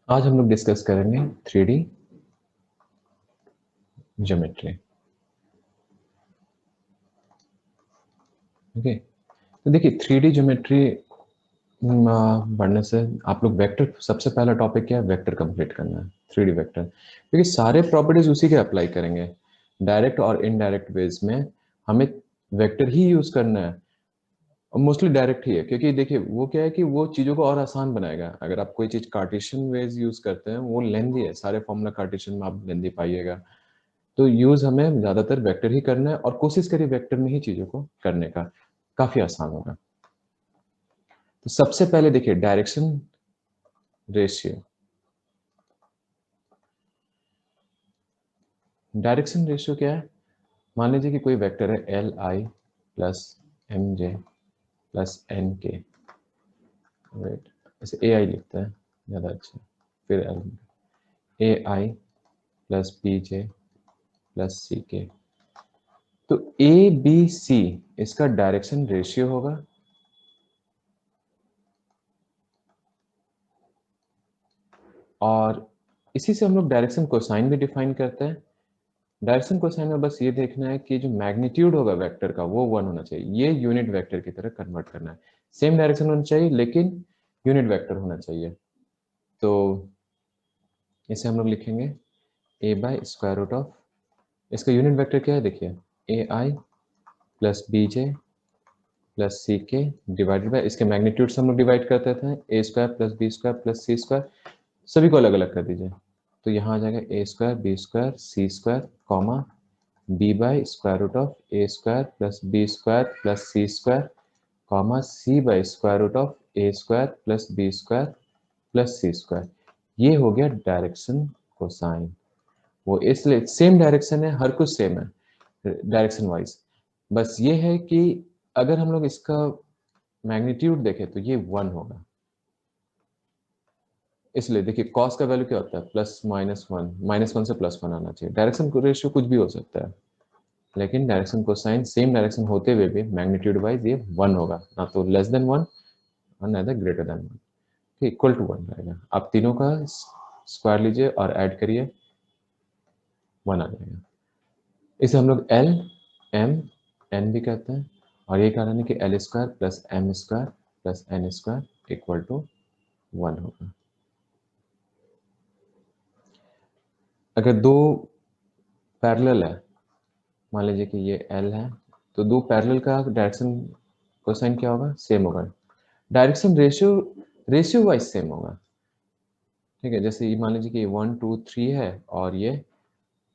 आज हम लोग डिस्कस करेंगे 3D ज्योमेट्री। ओके, तो देखिए 3D ज्योमेट्री बढ़ने से आप लोग वेक्टर, सबसे पहला टॉपिक क्या है, वेक्टर कंप्लीट करना है। 3D वेक्टर, क्योंकि सारे प्रॉपर्टीज उसी के अप्लाई करेंगे। डायरेक्ट और इनडायरेक्ट वेज में हमें वेक्टर ही यूज करना है, और मोस्टली डायरेक्ट ही है, क्योंकि देखिए वो क्या है कि वो चीज़ों को और आसान बनाएगा। अगर आप कोई चीज़ कार्टेशियन वेज यूज करते हैं, वो लेंदी है, सारे फॉर्मूला कार्टेशियन में आप लेंदी पाइएगा। तो यूज हमें ज्यादातर वेक्टर ही करना है, और कोशिश करिए वेक्टर में ही चीजों को करने का, काफी आसान होगा। तो सबसे पहले देखिए डायरेक्शन रेशियो। डायरेक्शन रेशियो क्या है? मान लीजिए कि कोई वेक्टर है l i plus m j plus n k. Wait, ऐसे ए आई लिखता है ज्यादा अच्छा। फिर l, a i plus b j plus c k. तो ए बी सी इसका डायरेक्शन रेशियो होगा। और इसी से हम लोग डायरेक्शन कोसाइन भी डिफाइन करते हैं। डायरेक्शन कोसाइन में बस ये देखना है कि जो मैग्नीट्यूड होगा वेक्टर का वो 1 होना चाहिए। ये यूनिट वेक्टर की तरह कन्वर्ट करना है। सेम डायरेक्शन होना चाहिए लेकिन यूनिट वेक्टर होना चाहिए। तो इसे हम लोग लिखेंगे ए बाय स्क्वायर रूट ऑफ, इसका यूनिट वेक्टर क्या है देखिए, ए i plus b j plus c के डिवाइडेड बाय, इसके मैग्नीट्यूड से हम लोग डिवाइड करते थे, a square plus b square plus c square. सभी को अलग अलग कर दीजिए। तो यहाँ आ जाएगा a square b square c square comma b by square root of a square plus b square plus c square comma c by square root of a square plus b square plus c square. ये हो गया direction cosine. वो इसलिए same direction है, हर कुछ same है direction wise. बस ये है कि अगर हम लोग इसका मैग्नीट्यूड देखें तो ये 1 होगा। इसलिए देखिए कॉस का वैल्यू क्या होता है, plus minus one, minus one से प्लस वन आना चाहिए। डायरेक्शन को रेशियो कुछ भी हो सकता है, लेकिन डायरेक्शन कोसाइन सेम डायरेक्शन होते हुए भी मैग्नीट्यूड वाइज ये 1 होगा, ना तो लेस देन 1 और ना तो ग्रेटर देन 1। इक्वल टू 1 रहेगा। आप तीनों का स्क्वायर लीजिए और ऐड करिए, 1 आ जाएगा। इसे हम लोग एल एम एन भी कहते हैं, और ये कारण है कि l square plus m square plus n square equal to 1 होगा। अगर दो पैरेलल है, मान लीजिए कि ये एल है, तो दो पैरेलल का डायरेक्शन कोसाइन क्या होगा, सेम होगा। Direction ratio ratio wise same होगा। ठीक है, जैसे ये मान लीजिए कि 1 2 3 है और ये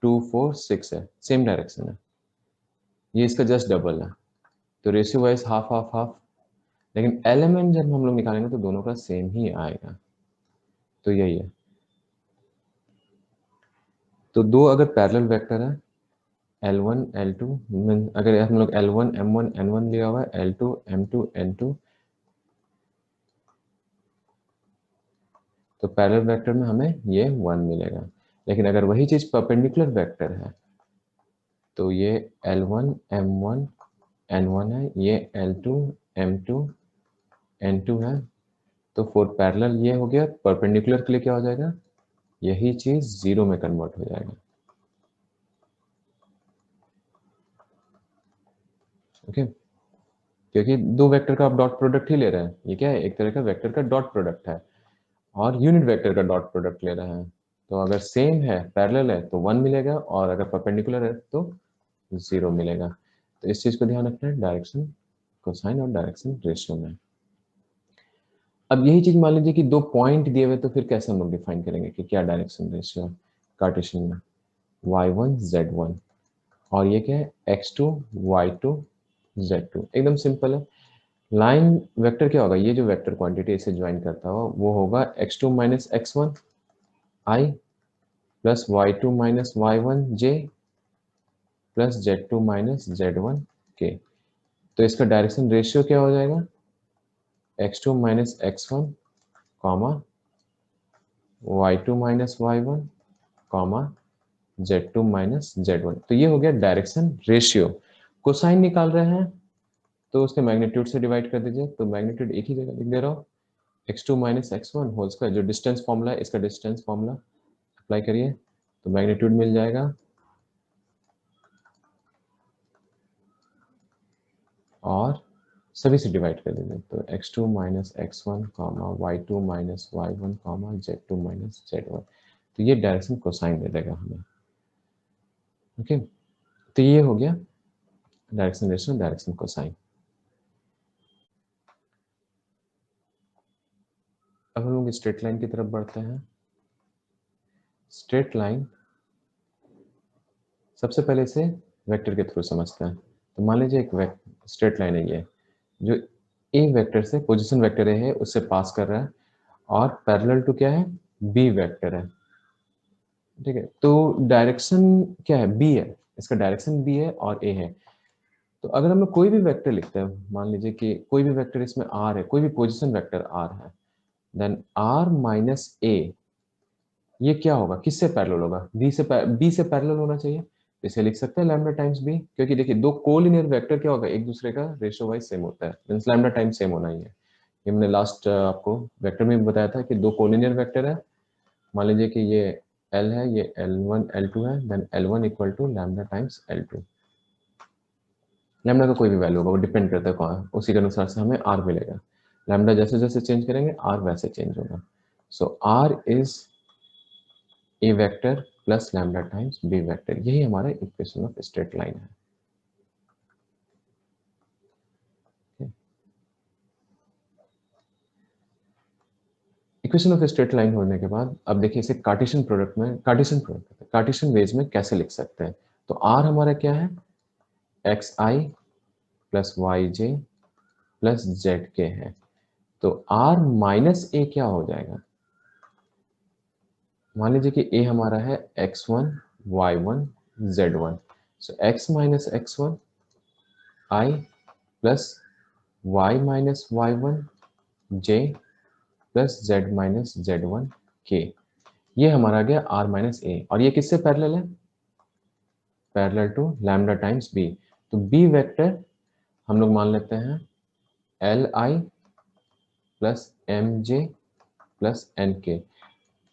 2 4 6 है, सेम डायरेक्शन है, ये इसका जस्ट डबल है। तो ratio wise half half half. लेकिन एलिमेंट जब हम लोग निकालेंगे तो दोनों का सेम ही आएगा। तो यही है। तो दो अगर पैरेलल वेक्टर है L1 L2, अगर हम लोग L1 M1 N1 लिया हुआ है, L2 M2 N2, तो पैरेलल वेक्टर में हमें ये 1 मिलेगा। लेकिन अगर वही चीज परपेंडिकुलर वेक्टर है तो ये L1 M1 N1 है, ये L2 M2 N2 है। तो फॉर पैरेलल ये हो गया, परपेंडिकुलर के लिए क्या हो जाएगा, यही चीज जीरो में कन्वर्ट हो जाएगा। ओके, क्योंकि दो वेक्टर का आप डॉट प्रोडक्ट ही ले रहे हैं, ये क्या है, एक तरह का वेक्टर का डॉट प्रोडक्ट है, और यूनिट वेक्टर का डॉट प्रोडक्ट ले रहे हैं। तो अगर सेम है, पैरेलल है, तो 1 मिलेगा, और अगर परपेंडिकुलर है तो 0 मिलेगा। तो इस चीज को ध्यान रखना है डायरेक्शन कोसाइन और डायरेक्शन रेशियो में। अब यही चीज मान लीजिए कि दो पॉइंट दिए हुए, तो फिर कैसे हम लोग डिफाइन करेंगे कि क्या डायरेक्शन रेशियो है कार्टेशियन में, y1 z1, और ये क्या है, x2 y2 z2। एकदम सिंपल है। लाइन वेक्टर क्या होगा, ये जो वेक्टर क्वांटिटी इसे ज्वाइन करता हो वो होगा x2 minus x1 i plus y2 minus y1 j plus z2 minus z1 k। तो इसका डायरेक्शन रेशियो क्या हो जाएगा, x2 minus x1 comma y2 minus y1 comma z2 minus z1। तो ये हो गया डायरेक्शन रेशियो। कोसाइन निकाल रहे हैं तो उसके मैग्नीट्यूड से डिवाइड कर दीजिए। तो मैग्नीट्यूड एक ही जगह लिख दे रहा हूँ, x2 minus x1 whole square, जो डिस्टेंस फॉर्मूला है इसका डिस्टेंस फॉर्मूला अप्लाई करिए तो मैग्नीट्यूड मिल जाएगा और सभी से डिवाइड कर दीजिए तो x2 minus x1 comma y2 minus y1 comma z2 minus z1, तो ये डायरेक्शन कोसाइन दे देगा हमें। ओके, तो ये हो गया डायरेक्शन रेशियो, डायरेक्शन कोसाइन। अब हम लोग स्ट्रेट लाइन की तरफ बढ़ते हैं। स्ट्रेट लाइन सबसे पहले इसे वेक्टर के थ्रू समझते हैं। तो मान लीजिए एक स्ट्रेट लाइन है ये, जो ए वेक्टर से पोजीशन वेक्टर है उससे पास कर रहा है और पैरेलल टू क्या है, बी वेक्टर है। ठीक है, तो डायरेक्शन क्या है, बी है, इसका डायरेक्शन बी है और ए है। तो अगर हम लोग कोई भी वेक्टर लिखते हैं, मान लीजिए कि कोई भी वेक्टर इसमें आर है, कोई भी पोजीशन वेक्टर आर है, देन आर माइनस ए ये क्या होगा, किससे पैरेलल होगा, बी से पैरेलल होना चाहिए। तो इसे लिख सकते हैं लैम्डा टाइम्स बी, क्योंकि देखिए दो कोलिनियर वेक्टर क्या होगा, एक दूसरे का रेशियो वाइज सेम होता है, मींस लैम्डा टाइम्स सेम होना ही है। ये मैंने लास्ट आपको वेक्टर में भी बताया था कि दो कोलिनियर वेक्टर है, मान लीजिए कि ये L है, ये L1 L2 है, then L1 equal to lambda times L2। Lambda का कोई भी वैल्यू होगा, वो डिपेंड करता है कौन, उसी के अनुसार से हमें R मिलेगा। लैम्डा जैसे जैसे चेंज करेंगे R वैसे चेंज होगा। So R is a vector plus lambda times b vector, यही हमारा इक्वेशन ऑफ स्ट्रेट लाइन है। इक्वेशन ऑफ स्ट्रेट लाइन होने के बाद अब देखिए इसे कार्टेशियन प्रोडक्ट में, कार्टेशियन वेज में कैसे लिख सकते हैं। तो आर हमारा क्या है, x i plus y j plus z के है। तो आर माइनस ए क्या हो जाएगा, मान लीजिए कि ए हमारा है x1 y1 z1, सो x minus x1 i plus y minus y1 j plus z minus z1 k, ये हमारा गया r माइनस ए, और ये किससे पैरेलल है, parallel to lambda times b। तो b वेक्टर हम लोग मान लेते हैं l i plus m j plus n k.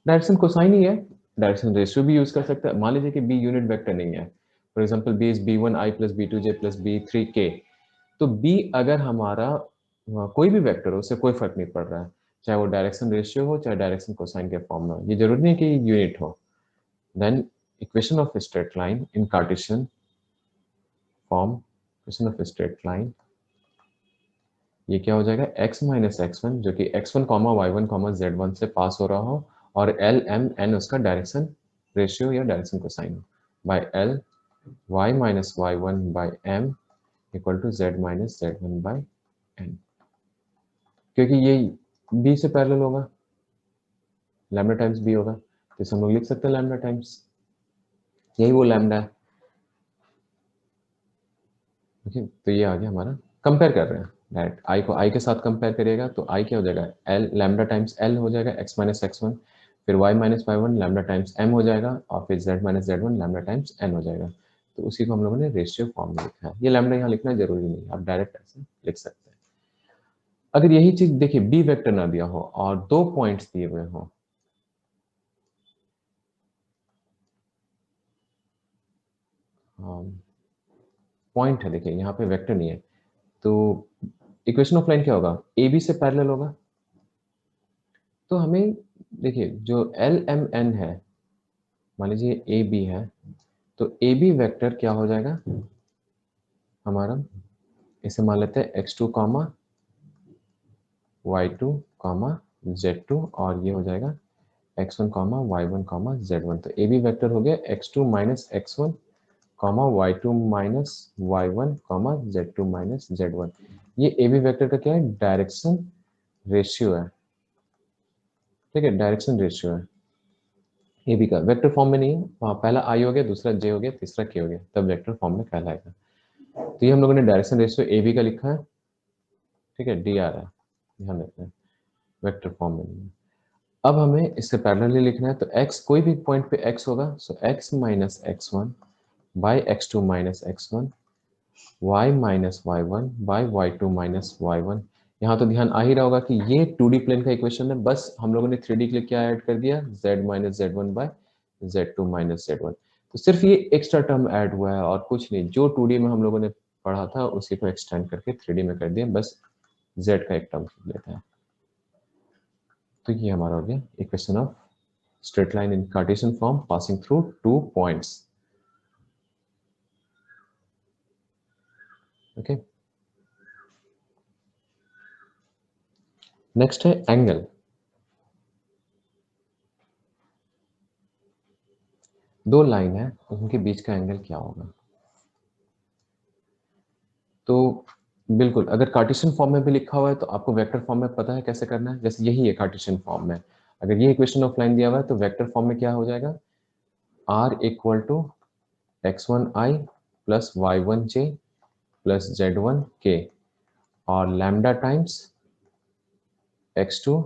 Direction cosine ही है, डायरेक्शन रेशियो भी यूज कर सकते हैं। मान लीजिए कि b यूनिट वेक्टर नहीं है, for example b is b1 i plus b2 j plus b3 k, तो b अगर हमारा कोई भी वेक्टर हो उससे कोई फर्क नहीं पड़ रहा है, चाहे वो डायरेक्शन रेशियो हो चाहे डायरेक्शन कोसाइन के फॉर्म में हो, ये जरूरी नहीं कि यूनिट हो। Then equation of straight line in Cartesian form, equation of straight line ये क्या हो जाएगा, x माइनस x1 जो कि x1 comma y1 comma z1 से पास हो रहा हो और l m n उसका डायरेक्शन रेशियो या डायरेक्शन कोसाइन हो, by l y minus y1 by m equal to z minus z1 by n, क्योंकि ये b से पैरेलल होगा, लैम्डा टाइम्स b होगा, तो इसे हम लोग लिख सकते हैं लैम्डा टाइम्स, यही वो लैम्डा है। ओके, तो ये आ गया हमारा, कंपेयर कर रहे हैं डायरेक्ट, आई को आई के साथ कंपेयर करिएगा तो आई क्या हो जाएगा, एल लैम्डा टाइम्स एल हो जाएगा एक्स माइनस एक्स वन, फिर y minus y one lambda times m हो जाएगा और फिर z minus z one lambda times n हो जाएगा। तो उसी को हम लोगों ने रेशियो फॉर्म में लिखा है, ये लैम्डा यहाँ लिखना जरूरी नहीं है, आप डायरेक्ट ऐसे लिख सकते हैं। अगर यही चीज देखिए बी वेक्टर ना दिया हो और दो पॉइंट्स दिए हुए हो, पॉइंट है देखिए यहाँ पे वेक्टर नहीं है, तो इक्वेशन ऑफ लाइन क्या होगा, ए बी से पैरेलल होगा। तो हमें देखिए जो एल एम एन है, मान लीजिए ए बी है, तो ए बी वेक्टर क्या हो जाएगा हमारा, इसे मान लेते हैं x2 comma y2 comma z2 और ये हो जाएगा x1 comma y1 comma z1। तो ए बी वेक्टर हो गया x2 minus x1 comma y2 minus y1 comma z2 minus z1। ये ए बी वेक्टर का क्या है, डायरेक्शन रेशियो है। ठीक है, डायरेक्शन रेशियो है ए बी का, वेक्टर फॉर्म में नहीं है, वहाँ पहला आई हो गया, दूसरा जे हो गया, तीसरा के हो गया, तब वेक्टर फॉर्म में कहलाएगा। तो ये हम लोगों ने डायरेक्शन रेशियो ए बी का लिखा है। ठीक है, डी आ रहा है, ध्यान रखना है, वेक्टर फॉर्म में नहीं है। अब हमें इससे पैरेलली लिखना है, तो x कोई भी पॉइंट पे x होगा, सो x minus x1 by x2 minus x1 y minus y1 by y2 minus y1, यहाँ तो ध्यान आ ही रहा होगा कि ये 2D प्लेन का इक्वेशन है, बस हम लोगों ने 3D के लिए क्या ऐड कर दिया, z minus z1 bye z2 minus z1। तो सिर्फ ये एक्स्ट्रा टर्म ऐड हुआ है और कुछ नहीं, जो 2D में हम लोगों ने पढ़ा था उसी को एक्सटेंड करके 3D में कर दिया, बस z का एक टर्म लेते हैं। तो ये हमारा हो गया equation of straight line in Cartesian form passing through 2 points. Okay, next है एंगल। दो लाइन है, उनके बीच का एंगल क्या होगा। तो बिल्कुल, अगर कार्टेशियन फॉर्म में भी लिखा हुआ है तो आपको वेक्टर फॉर्म में पता है कैसे करना है। जैसे यही है कार्टेशियन फॉर्म में, अगर ये इक्वेशन ऑफ लाइन दिया हुआ है तो वेक्टर फॉर्म में क्या हो जाएगा, r equal to x1i plus y1j plus z1k और lambda times x2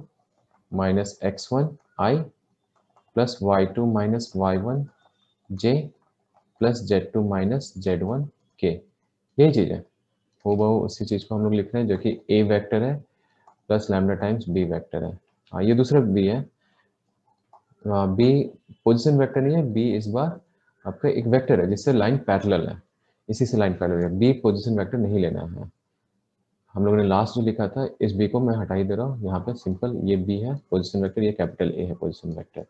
minus x1i plus y2 minus y1j plus z2 minus z1k। यही चीज है, वो बहु उसी चीज को हम लोग लिख रहे हैं जो कि a वेक्टर है plus lambda times b vector है। हाँ, ये दूसरा b है, b पोजीशन वेक्टर नहीं है, b इस बार आपका एक वेक्टर है जिससे लाइन पैरेलल है, इसी से लाइन पैरेलल है, b पोजीशन वेक्टर नहीं लेना है। हम लोगों ने लास्ट जो लिखा था इस b को मैं हटा ही दे रहा हूँ, यहाँ पे सिंपल ये b है पोजीशन वेक्टर, ये कैपिटल A है पोजीशन वेक्टर।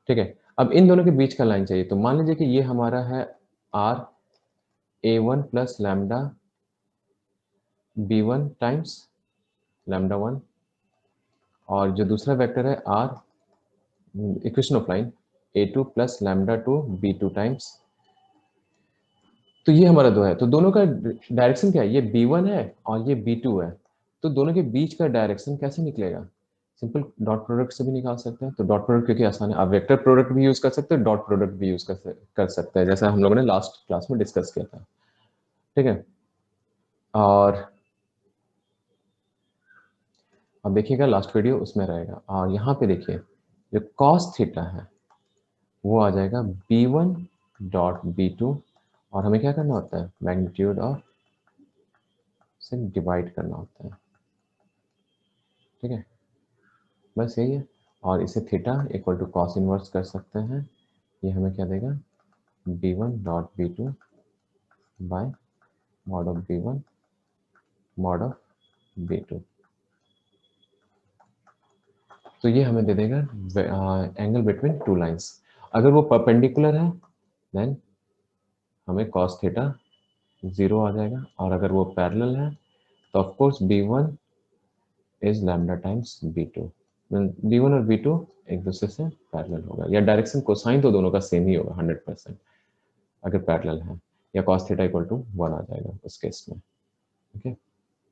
ठीक है, अब इन दोनों के बीच का लाइन चाहिए, तो मान लीजिए कि ये हमारा है r a1 plus lambda b1 times lambda 1 और जो दूसरा वेक्टर है r equation of line a2 plus lambda 2 b2 times. तो ये हमारा दो है, तो दोनों का डायरेक्शन क्या है, ये b1 है और ये b2 है, तो दोनों के बीच का डायरेक्शन कैसे निकलेगा, सिंपल डॉट प्रोडक्ट से भी निकाल सकते हैं। तो डॉट प्रोडक्ट क्योंकि आसान है, आप वेक्टर प्रोडक्ट भी यूज कर सकते हैं, डॉट प्रोडक्ट भी यूज कर सकते हैं, जैसा हम लोगों ने लास्ट क्लास में डिस्कस किया था। ठीक है, और अब देखिएगा लास्ट वीडियो उसमें रहेगा, और यहाँ पे देखिए जो कॉस थीटा है वो आ जाएगा b1 डॉट b2 और हमें क्या करना होता है, मैग्नीट्यूड ऑफ से डिवाइड करना होता है। ठीक है, बस यही है, और इसे theta equal to cos inverse कर सकते हैं। ये हमें क्या देगा, b1 dot b2 by mod of b1 mod of b2। तो ये हमें दे देगा एंगल बिटवीन टू लाइंस। अगर वो परपेंडिकुलर है देन हमें कॉस थीटा 0 आ जाएगा, और अगर वो पैरेलल है तो of course b1 is lambda times b2। b1 और b2 एक दूसरे से पैरेलल होगा, या डायरेक्शन कोसाइन तो दोनों का सेम ही होगा 100% अगर पैरेलल है, या cos थीटा इक्वल टू 1 आ जाएगा उस केस में। ओके,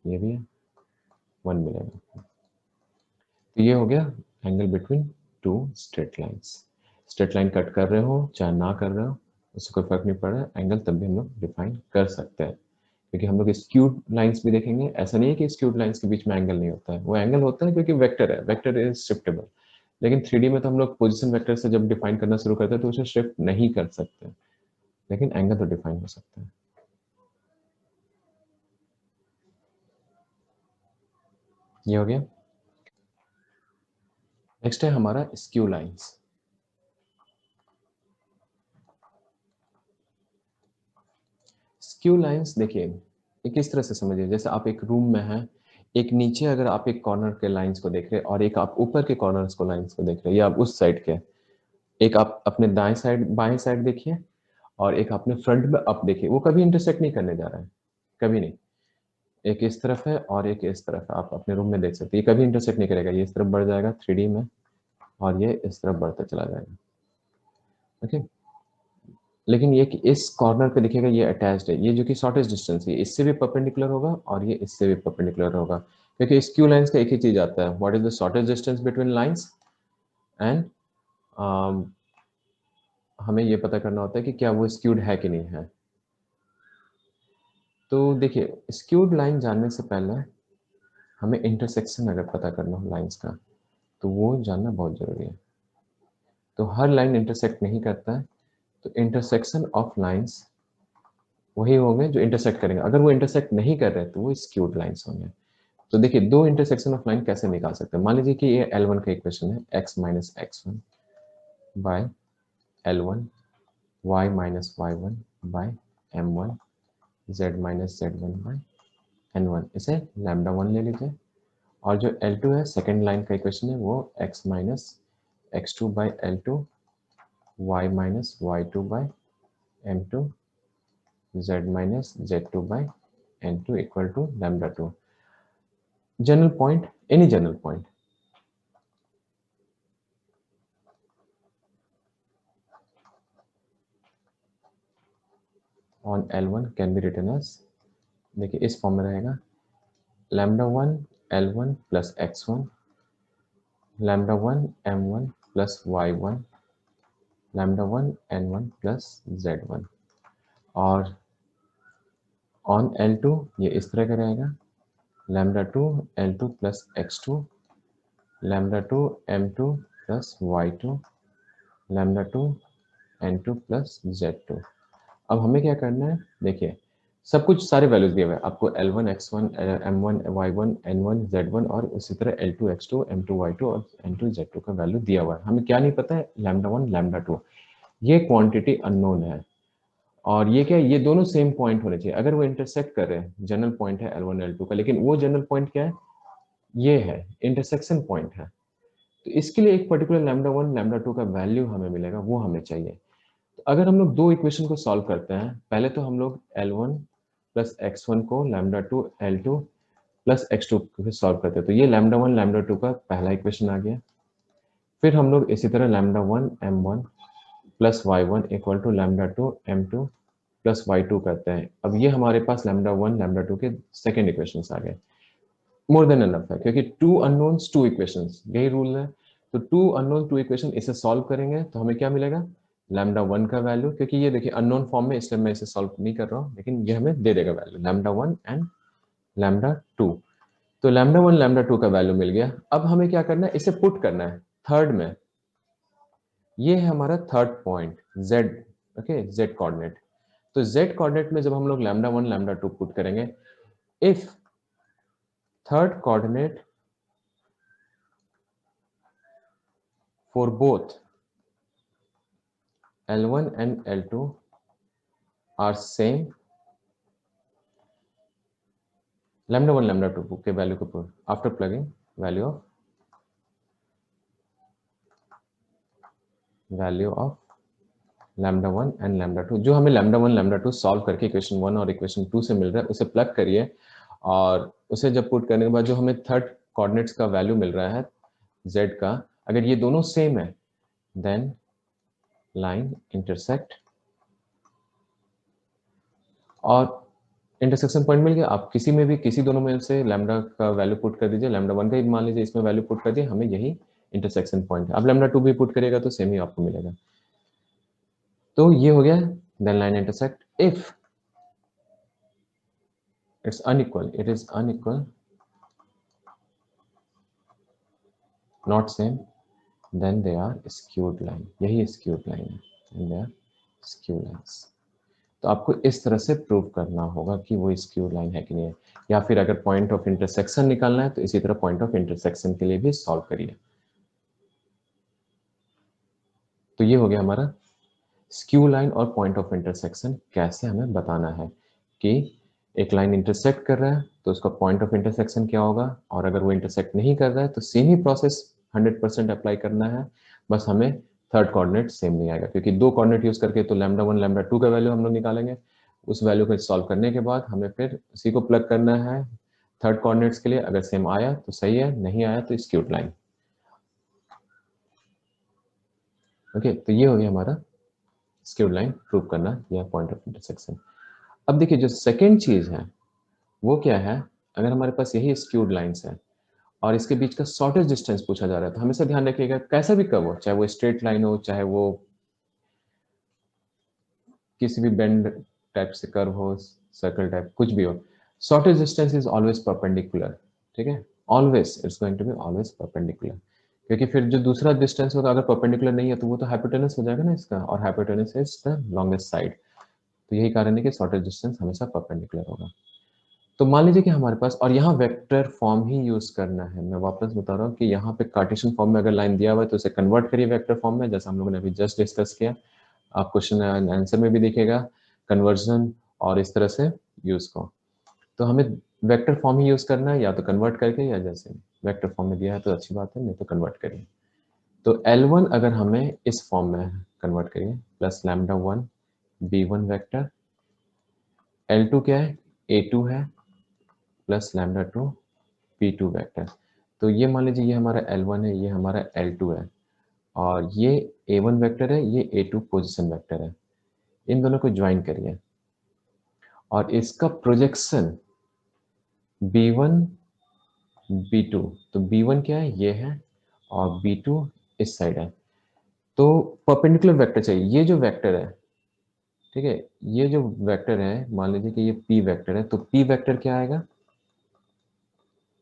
ये भी है 1 मिलेगा। तो ये हो गया angle between two straight lines. Straight line cut कर रहे हो चाहे ना कर रहे हो उससे कोई फर्क नहीं पड़ रहा है, एंगल तब भी हम लोग डिफाइन कर सकते हैं, क्योंकि हम लोग स्क्यूड लाइंस भी देखेंगे। ऐसा नहीं है कि स्क्यूड लाइंस के बीच में एंगल नहीं होता है, वो एंगल होता है क्योंकि वेक्टर है, वेक्टर इज शिफ्टेबल। लेकिन 3D में तो हम लोग पोजीशन वेक्टर से जब डिफाइन करना शुरू करते हैं तो उसे शिफ्ट नहीं कर सकते, लेकिन एंगल तो डिफाइन हो सकता है। ये हो गया। नेक्स्ट है हमारा स्क्यू लाइंस। स्क्यू लाइंस देखिए एक इस तरह से समझिए, जैसे आप एक रूम में हैं, एक नीचे अगर आप एक कॉर्नर के लाइंस को देख रहे हैं और एक आप ऊपर के कॉर्नर्स को लाइंस को देख रहे हैं, या आप उस साइड के, एक आप अपने दाएं साइड बाएं साइड देखिए और एक अपने फ्रंट में अप देखिए, वो कभी इंटरसेक्ट नहीं करने जा रहा है, कभी नहीं। एक इस तरफ है और एक इस तरफ है, आप अपने रूम में देख सकते हैं, ये कभी इंटरसेक्ट नहीं करेगा, ये इस तरफ बढ़ जाएगा 3D में और ये इस तरफ बढ़ता चला जाएगा। ओके, लेकिन ये कि इस कॉर्नर पे दिखेगा ये अटैच्ड है, ये जो कि शॉर्टेस्ट डिस्टेंस है इससे भी परपेंडिकुलर होगा और ये इससे भी परपेंडिकुलर होगा, क्योंकि स्क्यू लाइंस का एक ही चीज आता है, what is the shortest distance between lines and हमें ये पता करना होता है कि क्या वो स्क्यूड है कि नहीं है। तो देखिए स्क्यूड लाइन जानने से पहले हमें इंटरसेक्शन अगर पता करना हो लाइंस का तो वो जानना बहुत जरूरी है। तो हर लाइन इंटरसेक्ट नहीं करता है, तो इंटरसेक्शन ऑफ लाइंस वही होंगे जो इंटरसेक्ट करेंगे, अगर वो इंटरसेक्ट नहीं कर रहे तो वो स्क्यूड लाइंस होंगे। तो देखिए दो इंटरसेक्शन ऑफ लाइन कैसे निकाल सकते हैं। मान लीजिए कि ये L1 का इक्वेशन है, x minus x1 by L1 y minus y1 by m1 z minus z1 by n1, इसे लैम्डा 1 ले लीजिए। और जो L2 है सेकेंड लाइन का इक्वेशन है वो x minus x2 by L2 y minus y2 by m2 z minus z2 by n2 equal to lambda 2। General point, any general point on L1 can be written as, देखिए इस form में रहेगा lambda 1 L1 plus x1 lambda 1 m1 plus y1 lambda 1 n1 plus z1। और on L2 ये इस तरह का रहेगा lambda 2 L2 plus x2 lambda 2 m2 plus y2 lambda 2 n2 plus z2। अब हमें क्या करना है, देखिए सब कुछ सारे वैल्यूज दिए हुए हैं आपको, L1 x1 m1 y1 n1 z1 और उसी तरह L2 x2 m2 y2 और n2 z2 का वैल्यू दिया हुआ है। हमें क्या नहीं पता है, लैम्डा 1 लैम्डा 2, ये क्वांटिटी अननोन है। और ये क्या है, ये दोनों सेम पॉइंट होने चाहिए। अगर वो इंटरसेक्ट कर रहे हैं, जनरल पॉइंट है L1 L2 का, लेकिन वो जनरल पॉइंट क्या है, ये है इंटरसेक्शन पॉइंट है। तो इसके लिए एक पर्टिकुलर लैम्डा 1 लैम्डा 2 का वैल्यू हमें मिलेगा, वो हमें चाहिए। अगर हम लोग दो इक्वेशन को सॉल्व करते हैं, पहले तो हम लोग L1 प्लस x1 को लैम्डा 2 L2 प्लस x2 को सॉल्व करते हैं, तो ये लैम्डा 1 लैम्डा 2 का पहला इक्वेशन आ गया। फिर हम लोग इसी तरह lambda 1 m1 plus y1 equal to lambda 2 m2 plus y2 करते हैं। अब ये हमारे पास लैम्डा 1 लैम्डा 2 के सेकेंड इक्वेशन आ गए। मोर देन एनफ है, क्योंकि टू अननोन्स टू इक्वेशंस, यही रूल है। तो टू अननोन टू इक्वेशन, इसे सॉल्व करेंगे तो हमें क्या मिलेगा, लैम्डा 1 का वैल्यू, क्योंकि ये देखिए अननोन फॉर्म में, इसलिए मैं इसे सॉल्व नहीं कर रहा हूँ, लेकिन ये हमें दे देगा वैल्यू लैम्डा 1 एंड लैम्डा 2। तो लैम्डा 1 लैम्डा 2 का वैल्यू मिल गया। अब हमें क्या करना है, इसे पुट करना है थर्ड में। ये है हमारा third point z, okay, z coordinate. तो z कोऑर्डिनेट में जब हम लोग लैम्डा 1 लैम्डा 2 पुट करेंगे, if third coordinate for both L1 and L2 are same, lambda 1 lambda 2 के वैल्यू को after plugging value of lambda 1 and lambda 2, जो हमें लैम्डा 1 लैम्डा 2 सॉल्व करके इक्वेशन 1 और इक्वेशन 2 से मिल रहा है, उसे प्लग करिए। और उसे जब पुट करने के बाद जो हमें थर्ड कोऑर्डिनेट्स का वैल्यू मिल रहा है z का, अगर ये दोनों सेम है देन लाइन इंटरसेक्ट, और इंटरसेक्शन पॉइंट मिल गया। आप किसी में भी, किसी दोनों में से लैम्डा का वैल्यू पुट कर दीजिए, लैम्डा 1 का ही मान लीजिए इसमें वैल्यू पुट कर दिए, हमें यही इंटरसेक्शन पॉइंट है। अब लैम्डा 2 भी पुट करिएगा तो सेम ही आपको मिलेगा। तो ये हो गया, then line intersect if it's unequal, it is unequal, not same, then they are skewed line. यही स्क्यूड लाइन है, and they are skewed lines. तो आपको इस तरह से प्रूव करना होगा कि वो स्क्यू लाइन है कि नहीं है। या फिर अगर पॉइंट ऑफ इंटरसेक्शन निकालना है तो इसी तरह पॉइंट ऑफ इंटरसेक्शन के लिए भी सॉल्व करिए। तो ये हो गया हमारा स्क्यू लाइन और पॉइंट ऑफ इंटरसेक्शन कैसे हमें बताना है, कि एक लाइन इंटरसेक्ट कर रहा है तो उसका पॉइंट ऑफ इंटरसेक्शन क्या होगा, और अगर वो इंटरसेक्ट नहीं कर रहा है तो सेम ही प्रोसेस 100% अप्लाई करना है। बस हमें थर्ड कोऑर्डिनेट सेम नहीं आएगा, क्योंकि दो कोऑर्डिनेट यूज करके तो लैम्डा 1 लैम्डा 2 का वैल्यू हम लोग निकालेंगे। उस वैल्यू को सॉल्व करने के बाद हमें फिर उसी को प्लग करना है थर्ड कोऑर्डिनेट्स के लिए। अगर सेम आया तो सही है, नहीं आया तो स्क्यूड लाइन। ओके, तो ये हो गया हमारा स्क्यूड लाइन प्रूव करना या पॉइंट ऑफ इंटरसेक्शन। अब देखिए जो सेकेंड चीज है वो क्या है, अगर हमारे पास यही स्क्यूड लाइंस है और इसके बीच का शॉर्टेज डिस्टेंस पूछा जा रहा है, तो हमेशा ध्यान रखिएगा कैसा भी कर्व हो, चाहे वो स्ट्रेट लाइन हो, चाहे वो किसी भी बेंड टाइप से कर्व हो, सर्कल टाइप, कुछ भी हो, shortest distance is always perpendicular. ठीक है, always it's going to be always perpendicular, क्योंकि फिर जो दूसरा डिस्टेंस होगा अगर परपेंडिकुलर नहीं है तो वो तो हाइपोटेनस हो जाएगा ना इसका, और hypotenuse is the longest side. तो यही कारण है कि शॉर्टेज डिस्टेंस हमेशा परपेंडिकुलर होगा। तो मान लीजिए कि हमारे पास, और यहाँ वेक्टर फॉर्म ही यूज करना है। मैं वापस बता रहा हूँ कि यहाँ पे कार्टेशियन फॉर्म में अगर लाइन दिया हुआ है तो उसे कन्वर्ट करिए वेक्टर फॉर्म में, जैसा हम लोगों ने अभी जस्ट डिस्कस किया। आप क्वेश्चन आंसर में भी देखिएगा कन्वर्जन और इस तरह से यूज को। तो हमें वेक्टर फॉर्म ही यूज करना है, या तो कन्वर्ट करके, या जैसे वेक्टर फॉर्म में दिया है तो अच्छी बात है, नहीं तो कन्वर्ट करिए। तो L1 अगर हमें इस फॉर्म में कन्वर्ट करिए, plus lambda 1 B1 vector, L2 क्या है, A2 है, प्लस लैम्डा 2 P2 वेक्टर। तो ये मान लीजिए ये हमारा L1 है, ये हमारा L2 है, और ये A1 वेक्टर है, ये A2 पोजीशन वेक्टर है। इन दोनों को ज्वाइन करिए और इसका प्रोजेक्शन B1 B2, तो B1 क्या है, ये है, और B2 इस साइड है। तो परपेंडिकुलर वेक्टर चाहिए। ये जो वेक्टर है, ठीक है, ये जो वेक्टर है, मान लीजिए कि ये P वेक्टर है, तो P वेक्टर क्या आएगा,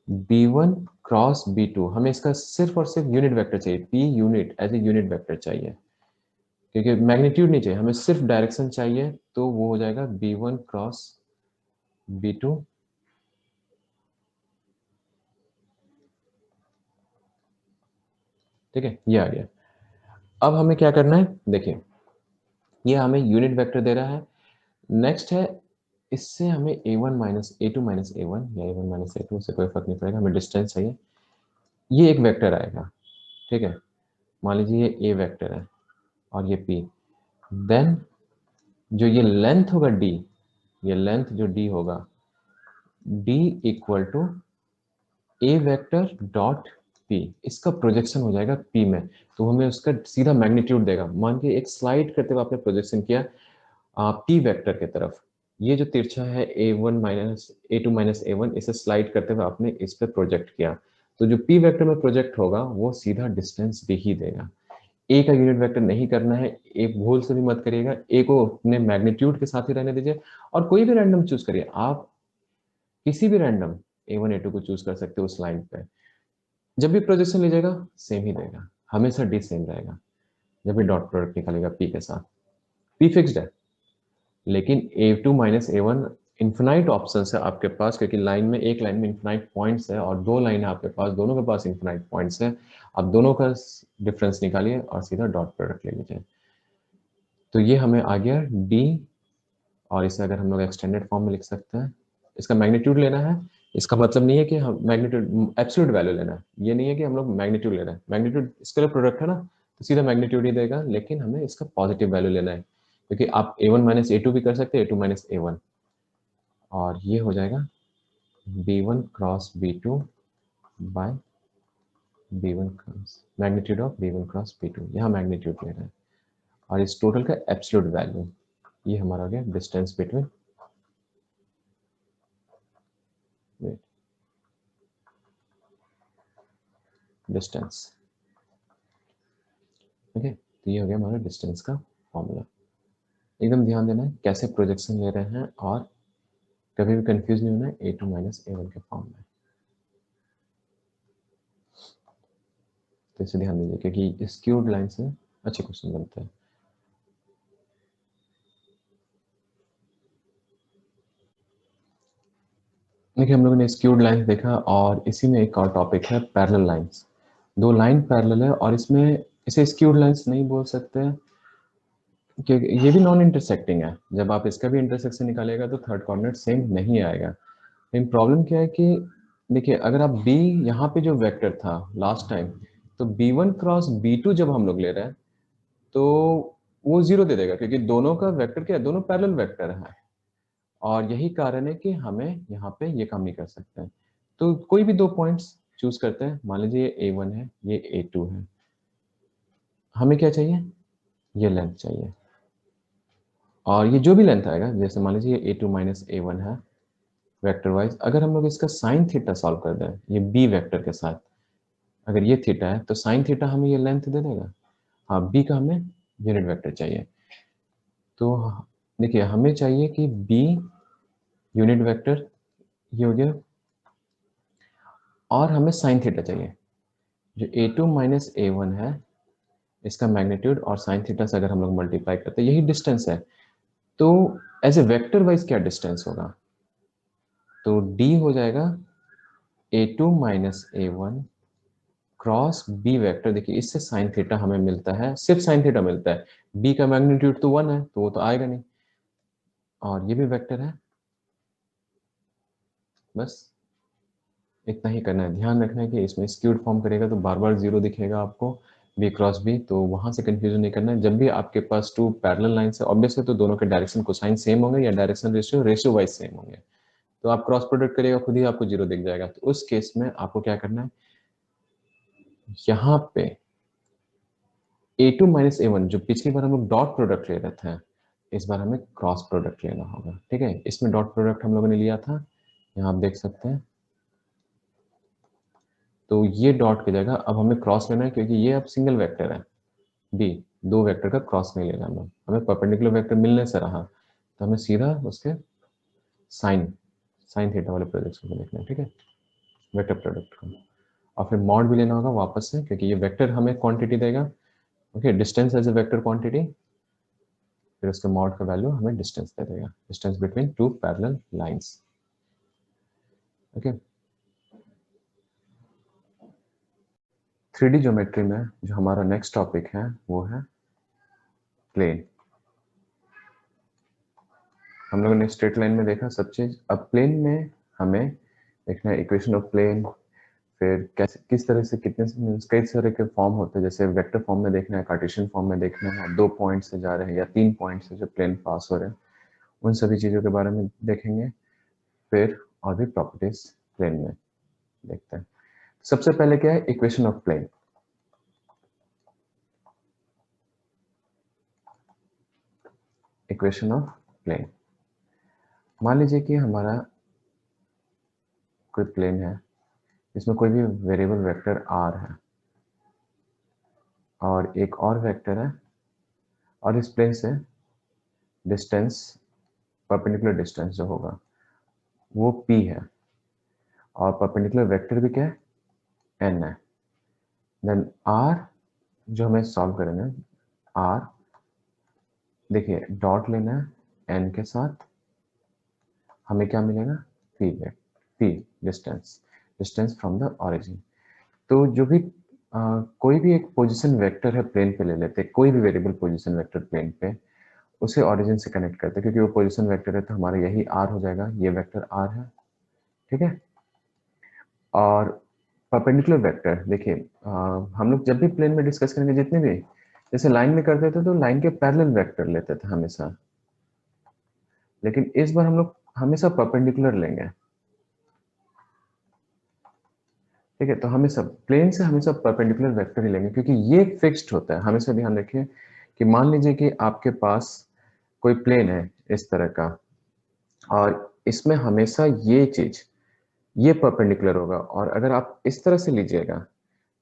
B1 क्रॉस B2। हमें इसका सिर्फ और सिर्फ यूनिट वेक्टर चाहिए, P unit as a unit vector चाहिए, क्योंकि मैग्नीट्यूड नहीं चाहिए, हमें सिर्फ डायरेक्शन चाहिए। तो वो हो जाएगा B1 क्रॉस B2, ठीक है, ये आ गया। अब हमें क्या करना है, देखिए ये हमें यूनिट वेक्टर दे रहा है। नेक्स्ट है, इससे हमें A1 minus A2 minus A1 या A1 माइनस A2 से कोई फर्क नहीं पड़ेगा, हमें डिस्टेंस चाहिए। ये एक वेक्टर आएगा, ठीक है, मान लीजिए ये A वेक्टर है और ये P। देन जो ये लेंथ होगा D, ये लेंथ जो D होगा, D equal to A vector dot P, इसका प्रोजेक्शन हो जाएगा P में। तो हमें उसका सीधा मैग्नीट्यूड देगा। मान के एक स्लाइड करते हुए आपने प्रोजेक्शन किया P वेक्टर के तरफ, ये जो तिरछा है A1 minus A2 minus A1, इसे स्लाइड करते हुए आपने इस पे प्रोजेक्ट किया, तो जो P वेक्टर में प्रोजेक्ट होगा वो सीधा डिस्टेंस D ही देगा। ए का यूनिट वेक्टर नहीं करना है, ए भूल से भी मत करिएगा, ए को अपने मैग्नीट्यूड के साथ ही रहने दीजिए, और कोई भी रैंडम चूज करिए आप, किसी भी रैंडम A1 A2 को चूज कर सकते हो उस लाइन पे। जब भी प्रोजेक्शन लीजिएगा सेम ही देगा, हमेशा डी सेम रहेगा। जब भी डॉट प्रोडक्ट निकालेगा पी के साथ, पी फिक्स्ड है, लेकिन A2 minus A1 infinite option है आपके पास, क्योंकि लाइन में, एक लाइन में इन्फिनाइट पॉइंट्स है, और दो लाइन है आपके पास, दोनों के पास इन्फिनाइट पॉइंट्स है। आप दोनों का डिफरेंस निकालिए और सीधा डॉट प्रोडक्ट ले लीजिए। तो ये हमें आ गया डी, और इसे अगर हम लोग एक्सटेंडेड फॉर्म में लिख सकते हैं, इसका मैग्नीट्यूड लेना है। इसका मतलब नहीं है कि हम मैग्नीट्यूड एब्सोल्यूट वैल्यू लेना है, ये नहीं है कि हम लोग मैग्नीट्यूड ले रहे हैं, मैग्नीट्यूड स्केलर प्रोडक्ट है ना, तो सीधा मैग्नीट्यूड ही देगा, लेकिन हमें इसका पॉजिटिव वैल्यू लेना है, क्योंकि आप A1 माइनस A2 भी कर सकते हैं, A2 माइनस A1, और ये हो जाएगा B1 cross B2 by B1 cross magnitude of B1 cross B2, यहाँ मैग्नीट्यूड ले रहे हैं, और इस टोटल का एब्सोल्यूट वैल्यू, ये हमारा हो गया डिस्टेंस बिटवीन, डिस्टेंस, ठीक है। तो ये हो गया हमारा डिस्टेंस का फॉर्मूला। एकदम ध्यान देना है कैसे प्रोजेक्शन ले रहे हैं, और कभी भी कंफ्यूज नहीं होना है A2 माइनस A1 के फॉर्म में। तो इसे ध्यान दीजिए, क्योंकि स्क्यूड लाइन से अच्छे क्वेश्चन बनते हैं। देखिए हम लोगों ने स्क्यूड लाइंस देखा, और इसी में एक और टॉपिक है पैरेलल लाइंस। दो लाइन पैरेलल है, और इसमें इसे स्क्यूड लाइंस नहीं बोल सकते, क्योंकि ये भी नॉन इंटरसेक्टिंग है। जब आप इसका भी इंटरसेक्शन निकालेगा तो थर्ड कोऑर्डिनेट सेम नहीं आएगा। लेकिन प्रॉब्लम क्या है कि देखिए, अगर आप B, यहाँ पे जो वेक्टर था लास्ट टाइम, तो B1 क्रॉस B2 जब हम लोग ले रहे हैं तो वो जीरो दे देगा, क्योंकि दोनों का वेक्टर क्या है, दोनों पैरेलल वेक्टर है, और यही कारण है कि हमें यहाँ पे ये काम नहीं कर सकते हैं। तो कोई भी दो पॉइंट्स चूज करते हैं, मान लीजिए ये A1 है, ये A2 है, हमें क्या चाहिए, ये लेंथ चाहिए, और ये जो भी लेंथ आएगा, जैसे मान लीजिए ये A2 माइनस A1 है वेक्टर वाइज, अगर हम लोग इसका साइन थीटा सॉल्व कर दें ये B वेक्टर के साथ, अगर ये थीटा है तो साइन थीटा हमें ये लेंथ दे देगा। हाँ, B का हमें यूनिट वेक्टर चाहिए, तो देखिए हमें चाहिए कि B यूनिट वेक्टर, ये हो गया, और हमें साइन थीटा चाहिए। जो A2 माइनस A1 है, इसका मैग्नीट्यूड और साइन थीटा से अगर हम लोग मल्टीप्लाई करते हैं, यही डिस्टेंस है। तो एज ए वेक्टर वाइज क्या डिस्टेंस होगा, तो डी हो जाएगा a2 minus a1 cross B vector. देखिए इससे साइन थीटा हमें मिलता है, सिर्फ साइन थीटा मिलता है, बी का मैग्नीट्यूड तो 1 है तो वो तो आएगा नहीं, और ये भी वेक्टर है। बस इतना ही करना है। ध्यान रखना है कि इसमें स्क्यूड फॉर्म करेगा तो बार बार जीरो दिखेगा आपको, बी क्रॉस बी, तो वहां से कंफ्यूजन नहीं करना है। जब भी आपके पास टू पैरेलल लाइंस है, ऑब्वियसली तो दोनों के डायरेक्शन कोसाइन सेम होंगे या डायरेक्शन रेशियो वाइज सेम होंगे, तो आप क्रॉस प्रोडक्ट करिएगा खुद ही आपको जीरो दिख जाएगा। तो उस केस में आपको क्या करना है, यहाँ पे a2 माइनस a1, जो पिछली बार हम लोग डॉट प्रोडक्ट ले रहे थे, इस बार हमें क्रॉस प्रोडक्ट लेना होगा। ठीक है, इसमें डॉट प्रोडक्ट हम लोगों ने लिया था, यहाँ आप देख सकते हैं। तो ये डॉट की जगह अब हमें क्रॉस लेना है, क्योंकि ये अब सिंगल वेक्टर है, बी दो वेक्टर का क्रॉस नहीं लेना हमें परपेंडिकुलर वेक्टर मिलने से रहा, तो हमें सीधा उसके साइन साइन थीटा वाले प्रोजेक्शन को देखना है। ठीक है, वेक्टर प्रोडक्ट को, और फिर मॉड भी लेना होगा वापस से, क्योंकि ये वेक्टर हमें क्वांटिटी देगा। Okay, distance as a vector quantity, फिर उसके मॉड का वैल्यू हमें डिस्टेंस दे देगा, distance between two parallel lines. Okay, 3D geometry में जो हमारा नेक्स्ट टॉपिक है वो है प्लेन। हम लोगों ने स्ट्रेट लाइन में देखा सब चीज, अब प्लेन में हमें देखना है इक्वेशन ऑफ प्लेन, फिर कैसे किस तरह से कितने कई सारे के फॉर्म होते हैं, जैसे वेक्टर फॉर्म में देखना है, कार्टेशियन फॉर्म में देखना है, 2 पॉइंट से जा रहे हैं या 3 पॉइंट से जो प्लेन पास हो रहे हैं, उन सभी चीज़ों के बारे में देखेंगे। फिर और भी प्रॉपर्टीज प्लेन में देखते हैं। सबसे पहले क्या है, equation of plane. Equation of plane, मान लीजिए कि हमारा कोई प्लेन है, इसमें कोई भी वेरिएबल वेक्टर r है और एक और वेक्टर है, और इस प्लेन से डिस्टेंस, परपेंडिकुलर डिस्टेंस जो होगा वो p है, और परपेंडिकुलर वेक्टर भी क्या है, n है। देन r जो हमें सॉल्व करना है, r देखिए डॉट लेना है n के साथ, हमें क्या मिलेगा, p है, p distance, distance from the origin. तो जो भी कोई भी एक पोजीशन वेक्टर है प्लेन पे ले लेते हैं, कोई भी वेरिएबल पोजीशन वेक्टर प्लेन पे, उसे ओरिजिन से कनेक्ट करते हैं, क्योंकि वो पोजीशन वेक्टर है तो हमारा यही r हो जाएगा, ये वेक्टर r है। ठीक है, और परपेंडिकुलर वेक्टर देखिए, हम लोग जब भी प्लेन में डिस्कस करेंगे जितने भी, जैसे लाइन में करते थे तो लाइन के पैरेलल वेक्टर लेते थे हमेशा, लेकिन इस बार हम लोग हमेशा परपेंडिकुलर लेंगे। ठीक है, तो हमेशा प्लेन से हमेशा परपेंडिकुलर वेक्टर ही लेंगे, क्योंकि ये फिक्स्ड होता है। हमेशा ध्यान रखिए कि मान लीजिए कि आपके पास कोई प्लेन है इस तरह का, और इसमें हमेशा ये चीज, ये परपेंडिकुलर होगा, और अगर आप इस तरह से लीजिएगा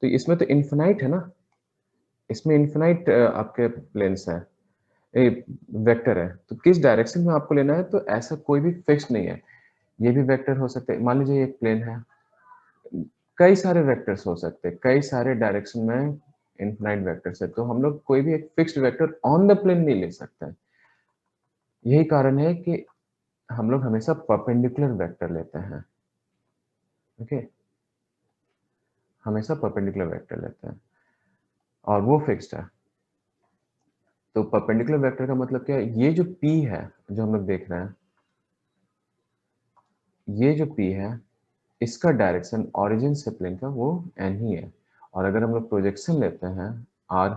तो इसमें तो इन्फिनाइट है ना, इसमें इन्फिनाइट आपके प्लेन्स है, वेक्टर है, तो किस डायरेक्शन में आपको लेना है, तो ऐसा कोई भी फिक्स नहीं है। ये भी वेक्टर हो सकते हैं, मान लीजिए एक प्लेन है, कई सारे वेक्टर्स हो सकते हैं, कई सारे डायरेक्शन में इनफिनाइट वेक्टर्स है, तो हम लोग कोई भी एक fixed vector on the plane नहीं ले सकते। यही कारण है कि हम लोग हमेशा परपेंडिकुलर वेक्टर लेते हैं। ओके, हमेशा परपेंडिकुलर वेक्टर लेते हैं और वो फिक्स्ड है। तो परपेंडिकुलर वेक्टर का मतलब क्या है, ये जो P है जो हम लोग देख रहे हैं, ये जो P है इसका डायरेक्शन ओरिजिन से प्लेन का वो n ही है, और अगर हम लोग प्रोजेक्शन लेते हैं r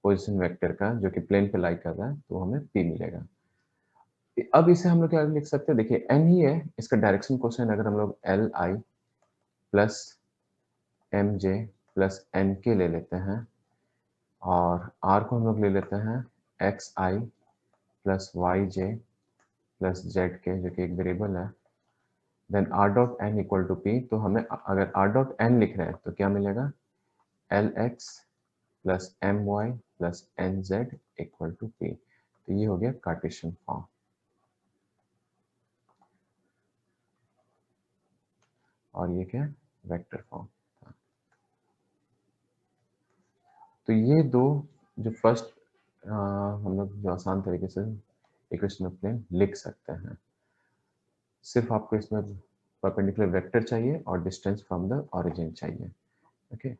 पोजीशन वेक्टर का जो कि प्लेन पे लाई कर रहा है, तो हमें p मिलेगा। अब इसे हम लोग क्या लिख सकते हैं, देखिए n ही है, इसका डायरेक्शन क्वेश्चन अगर हम लोग l i plus m j plus n k ले लेते हैं, और r को हम लोग ले लेते हैं x i plus y j plus z k, जो कि एक वेरिएबल है, then r dot n equal to p। तो हमें अगर r डॉट n लिख रहे हैं तो क्या मिलेगा, l x plus m y plus n z equal to p. तो ये हो गया कार्टेशियन फॉर्म, और ये क्या है, वेक्टर फॉर्म। तो ये दो जो फर्स्ट हम लोग जो आसान तरीके से इक्वेशन ऑफ प्लेन लिख सकते हैं, सिर्फ आपको इसमें परपेंडिकुलर वेक्टर चाहिए और डिस्टेंस फ्रॉम द ओरिजिन चाहिए। Okay,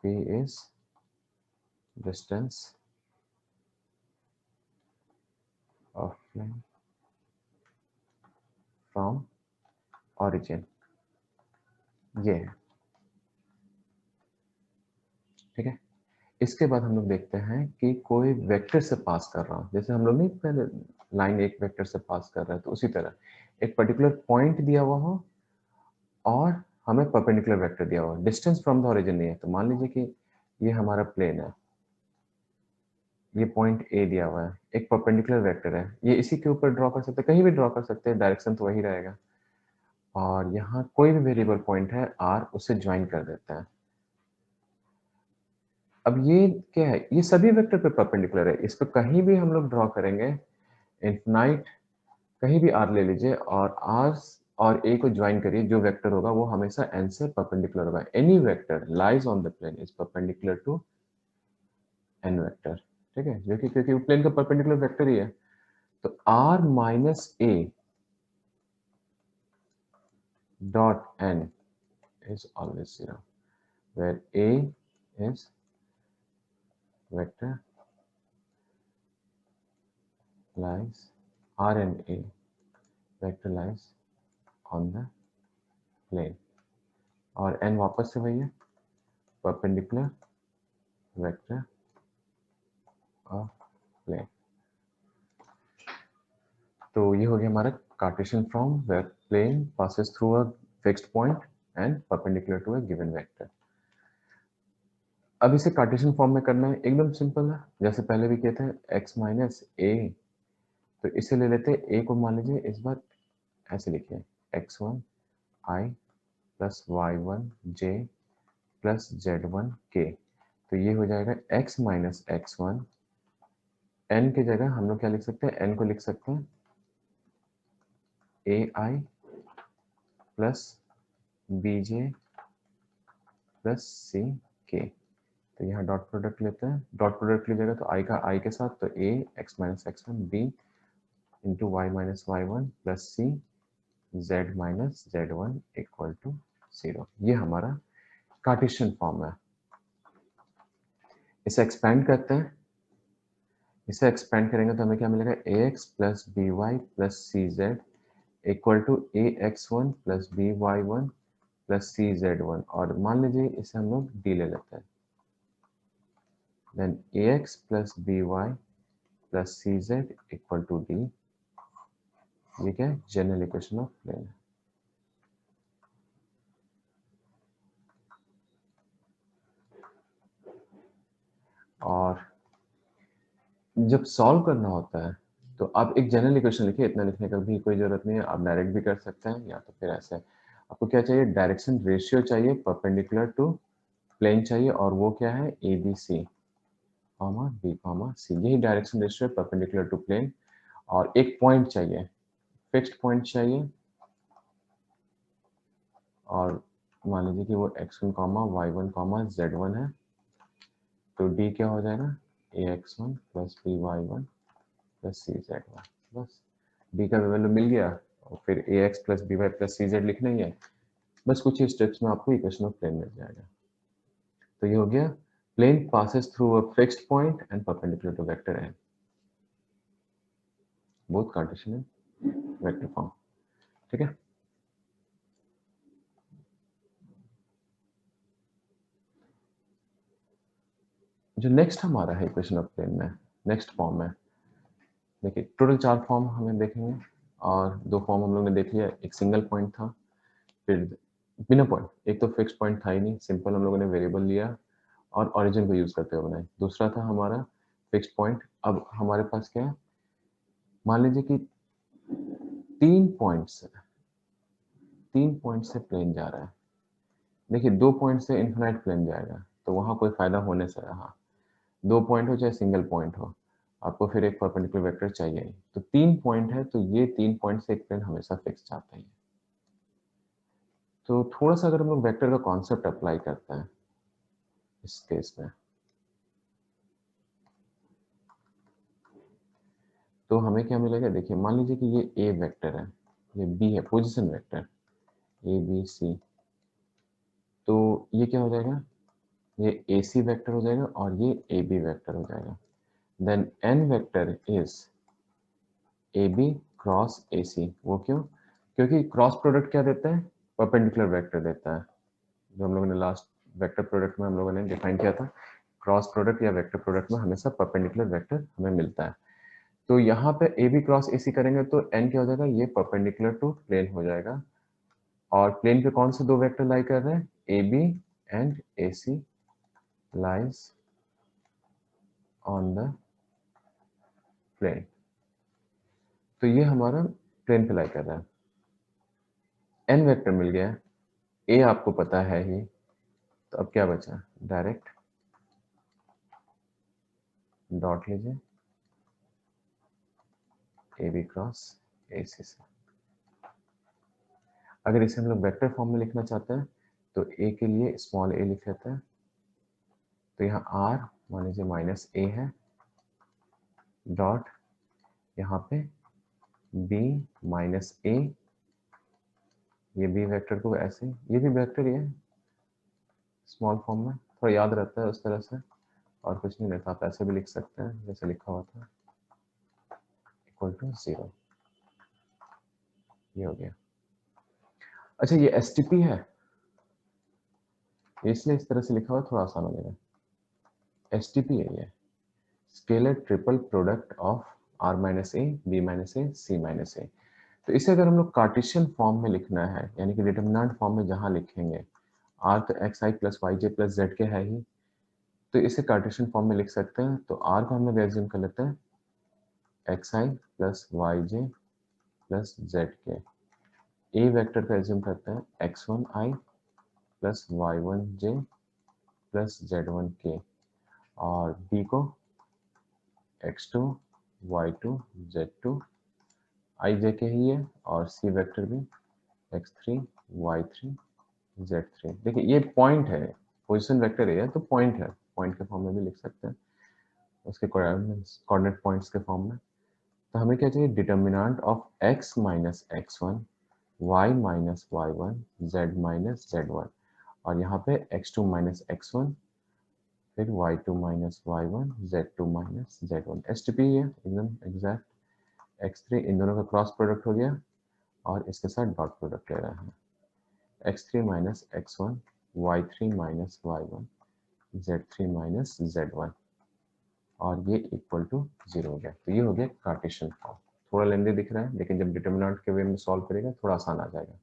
p is distance of plane from origin, ये है। ठीक है, इसके बाद हम लोग देखते हैं कि कोई वेक्टर से पास कर रहा हूं, जैसे हम लोग नहीं पहले लाइन एक वेक्टर से पास कर रहा है, तो उसी तरह एक पर्टिकुलर पॉइंट दिया हुआ हो और हमें परपेंडिकुलर वेक्टर दिया हुआ है, डिस्टेंस फ्रॉम द ओरिजिन नहीं है। तो मान लीजिए कि ये हमारा प्लेन है, ये पॉइंट ए दिया हुआ है, एक परपेंडिकुलर वेक्टर है, ये इसी के ऊपर ड्रॉ कर सकते हैं, कहीं भी ड्रॉ कर सकते हैं, डायरेक्शन तो वही रहेगा। और यहाँ कोई भी वेरिएबल पॉइंट है r, उससे ज्वाइन कर देते हैं। अब ये क्या है, ये सभी वेक्टर पे परपेंडिकुलर है, इस पर कहीं भी हम लोग ड्रॉ करेंगे, इनफिनाइट कहीं भी r ले लीजिए और r और a को ज्वाइन करिए, जो वेक्टर होगा वो हमेशा n से परपेंडिकुलर होगा। Any vector lies on the plane is perpendicular to n vector. ठीक है, जो कि क्योंकि वो प्लेन का परपेंडिकुलर वेक्टर ही है, तो r minus a dot n is always 0, where a is vector lies r and a vector lies on the plane, और n वापस से वही है, परपेंडिकुलर वेक्टर ऑफ प्लेन। तो ये हो गया हमारा Cartesian form, where plane passes through a fixed point and perpendicular to a given vector. अब इसे कार्टेशियन फॉर्म में करना है, एकदम सिंपल है, जैसे पहले भी किए थे, x माइनस ए, तो इसे ले लेते हैं, a को मान लीजिए इस बार ऐसे लिखिए, x1 i plus y1 j plus z1 k, तो ये हो जाएगा x माइनस x1, n की जगह हम लोग क्या लिख सकते हैं, n को लिख सकते हैं ai plus bj plus c k. तो यहाँ डॉट प्रोडक्ट लेते हैं, डॉट प्रोडक्ट लीजिएगा तो i का i के साथ, तो a x minus x1 b into y minus y1 plus c z minus z1 equal to 0। ये हमारा कार्टेशियन फॉर्म है। इसे एक्सपेंड करते हैं, इसे एक्सपेंड करेंगे तो हमें क्या मिलेगा, ax plus b y plus c z equal to ax1 plus b y one plus c z one, और मान लीजिए इसे हम लोग d ले लेते हैं, then ax plus b y plus c z equal to d। ये क्या है, जनरल इक्वेशन ऑफ प्लेन है। और जब सॉल्व करना होता है तो आप एक जनरल इक्वेशन लिखिए, इतना लिखने का भी कोई जरूरत नहीं है, आप डायरेक्ट भी कर सकते हैं या तो फिर ऐसे। आपको क्या चाहिए, डायरेक्शन रेशियो चाहिए, परपेंडिकुलर टू प्लेन चाहिए, और वो क्या है, a b c comma b comma c, यही डायरेक्शन रेशियो है परपेंडिकुलर टू प्लेन। और एक पॉइंट चाहिए, फिक्स्ड पॉइंट चाहिए, और मान लीजिए कि वो x1 comma y1 comma z1 है, तो d क्या हो जाएगा, ax1 plus b y one plus c z one. बस d का वैल्यू मिल गया, और फिर ax plus b y plus c z लिखना ही है। बस कुछ ही स्टेप्स में आपको इक्वेशन ऑफ प्लेन मिल जाएगा। तो ये हो गया, plane passes through a fixed point and perpendicular to vector n, both Cartesian and vector form. ठीक है, जो नेक्स्ट हमारा है इक्वेशन ऑफ प्लेन में, नेक्स्ट फॉर्म में देखिए, टोटल 4 फॉर्म हमें देखेंगे, और 2 फॉर्म हम लोग ने देख लिया, एक सिंगल पॉइंट था, फिर बिना पॉइंट, एक तो फिक्स पॉइंट था ही नहीं, सिंपल हम लोगों ने वेरिएबल लिया और ओरिजिन को यूज करते हुए बनाए। दूसरा था हमारा फिक्स पॉइंट। अब हमारे पास क्या है, मान लीजिए कि 3 पॉइंट से प्लेन जा रहा है। देखिए 2 पॉइंट से इन्फिनाइट प्लेन जाएगा, तो वहां कोई फायदा होने से रहा, 2 पॉइंट हो चाहे सिंगल पॉइंट हो, आपको फिर एक परपेंडिकुलर वेक्टर चाहिए ही। तो 3 पॉइंट है, तो ये 3 पॉइंट से एक प्लेन हमेशा फिक्स जाता ही है। तो थोड़ा सा अगर हम लोग वेक्टर का कॉन्सेप्ट अप्लाई करते हैं इस केस में, तो हमें क्या मिलेगा, देखिए मान लीजिए कि ये ए वेक्टर है, ये बी है पोजीशन वेक्टर, ABC, तो ये क्या हो जाएगा, ये AC वेक्टर हो जाएगा और ये AB वेक्टर हो जाएगा। Then N vector is AB cross AC। वो क्यों? क्योंकि क्रॉस प्रोडक्ट क्या देता है, परपेंडिकुलर वेक्टर देता है, जो हम लोगों ने लास्ट वेक्टर प्रोडक्ट में हम लोगों ने डिफाइन किया था। क्रॉस प्रोडक्ट या वेक्टर प्रोडक्ट में हमेशा परपेंडिकुलर वेक्टर हमें मिलता है। तो यहाँ पे AB क्रॉस AC करेंगे तो N क्या हो जाएगा, ये परपेंडिकुलर टू प्लेन हो जाएगा। और प्लेन पे कौन से दो वेक्टर लाई कर रहे हैं, AB and AC lies on the plane. तो ये हमारा प्लेन पे लाई कर रहा है। N वेक्टर मिल गया, A आपको पता है ही, तो अब क्या बचा, डायरेक्ट डॉट लीजिए AB क्रॉस AC से। अगर इसे हम लोग वेक्टर फॉर्म में लिखना चाहते हैं तो A के लिए स्मॉल a लिख लेते हैं, तो यहाँ R मान लीजिए -a है, डॉट यहाँ पे B -a, ये B वेक्टर को ऐसे, ये भी वेक्टर ही है स्मॉल फॉर्म में, थोड़ा याद रहता है उस तरह से, और कुछ नहीं रहता, आप ऐसे भी लिख सकते हैं जैसे लिखा हुआ था, इक्वल टू 0। ये हो गया। अच्छा, ये STP है, इसलिए इस तरह से लिखा हुआ, थोड़ा आसान हो जाएगा। STP है ये, scalar triple product of R minus a, B minus a, C minus a. तो इसे अगर हम लोग कार्टेशियन फॉर्म में लिखना है, यानी कि डिटरमिनेंट फॉर्म में जहां लिखेंगे, R तो xi plus yj plus z के है ही, तो इसे कार्टेशियन फॉर्म में लिख सकते हैं। तो R को हम लोग एज्यूम कर लेते हैं xi plus yj plus z के। A वेक्टर का एज्यूम करते हैं x1i plus y1j plus z1k, और B को x2 y2 z2 ij के ही है, और C वेक्टर भी x3 y3 z3। देखिए ये पॉइंट है, पोजीशन वेक्टर है तो पॉइंट है, पॉइंट के फॉर्म में भी लिख सकते हैं, उसके कोऑर्डिनेट पॉइंट्स के फॉर्म में। तो हमें क्या चाहिए, determinant of x minus x1, y minus y1, z minus z1, और यहाँ पे x2 माइनस x1, फिर y2 minus y1, z2 minus z1। STP है एकदम एग्जैक्ट। x3 इन दोनों का क्रॉस प्रोडक्ट हो गया, और इसके साथ डॉट प्रोडक्ट ले रहा है, x3 minus x1, y3 minus y1, z3 minus z1, और ये इक्वल टू 0 हो गया। तो ये हो गया कार्टेशियन फॉर्म। थोड़ा लेंदी दिख रहा है, लेकिन जब डिटर्मिनेंट के वे में सॉल्व करेगा थोड़ा आसान आ जाएगा।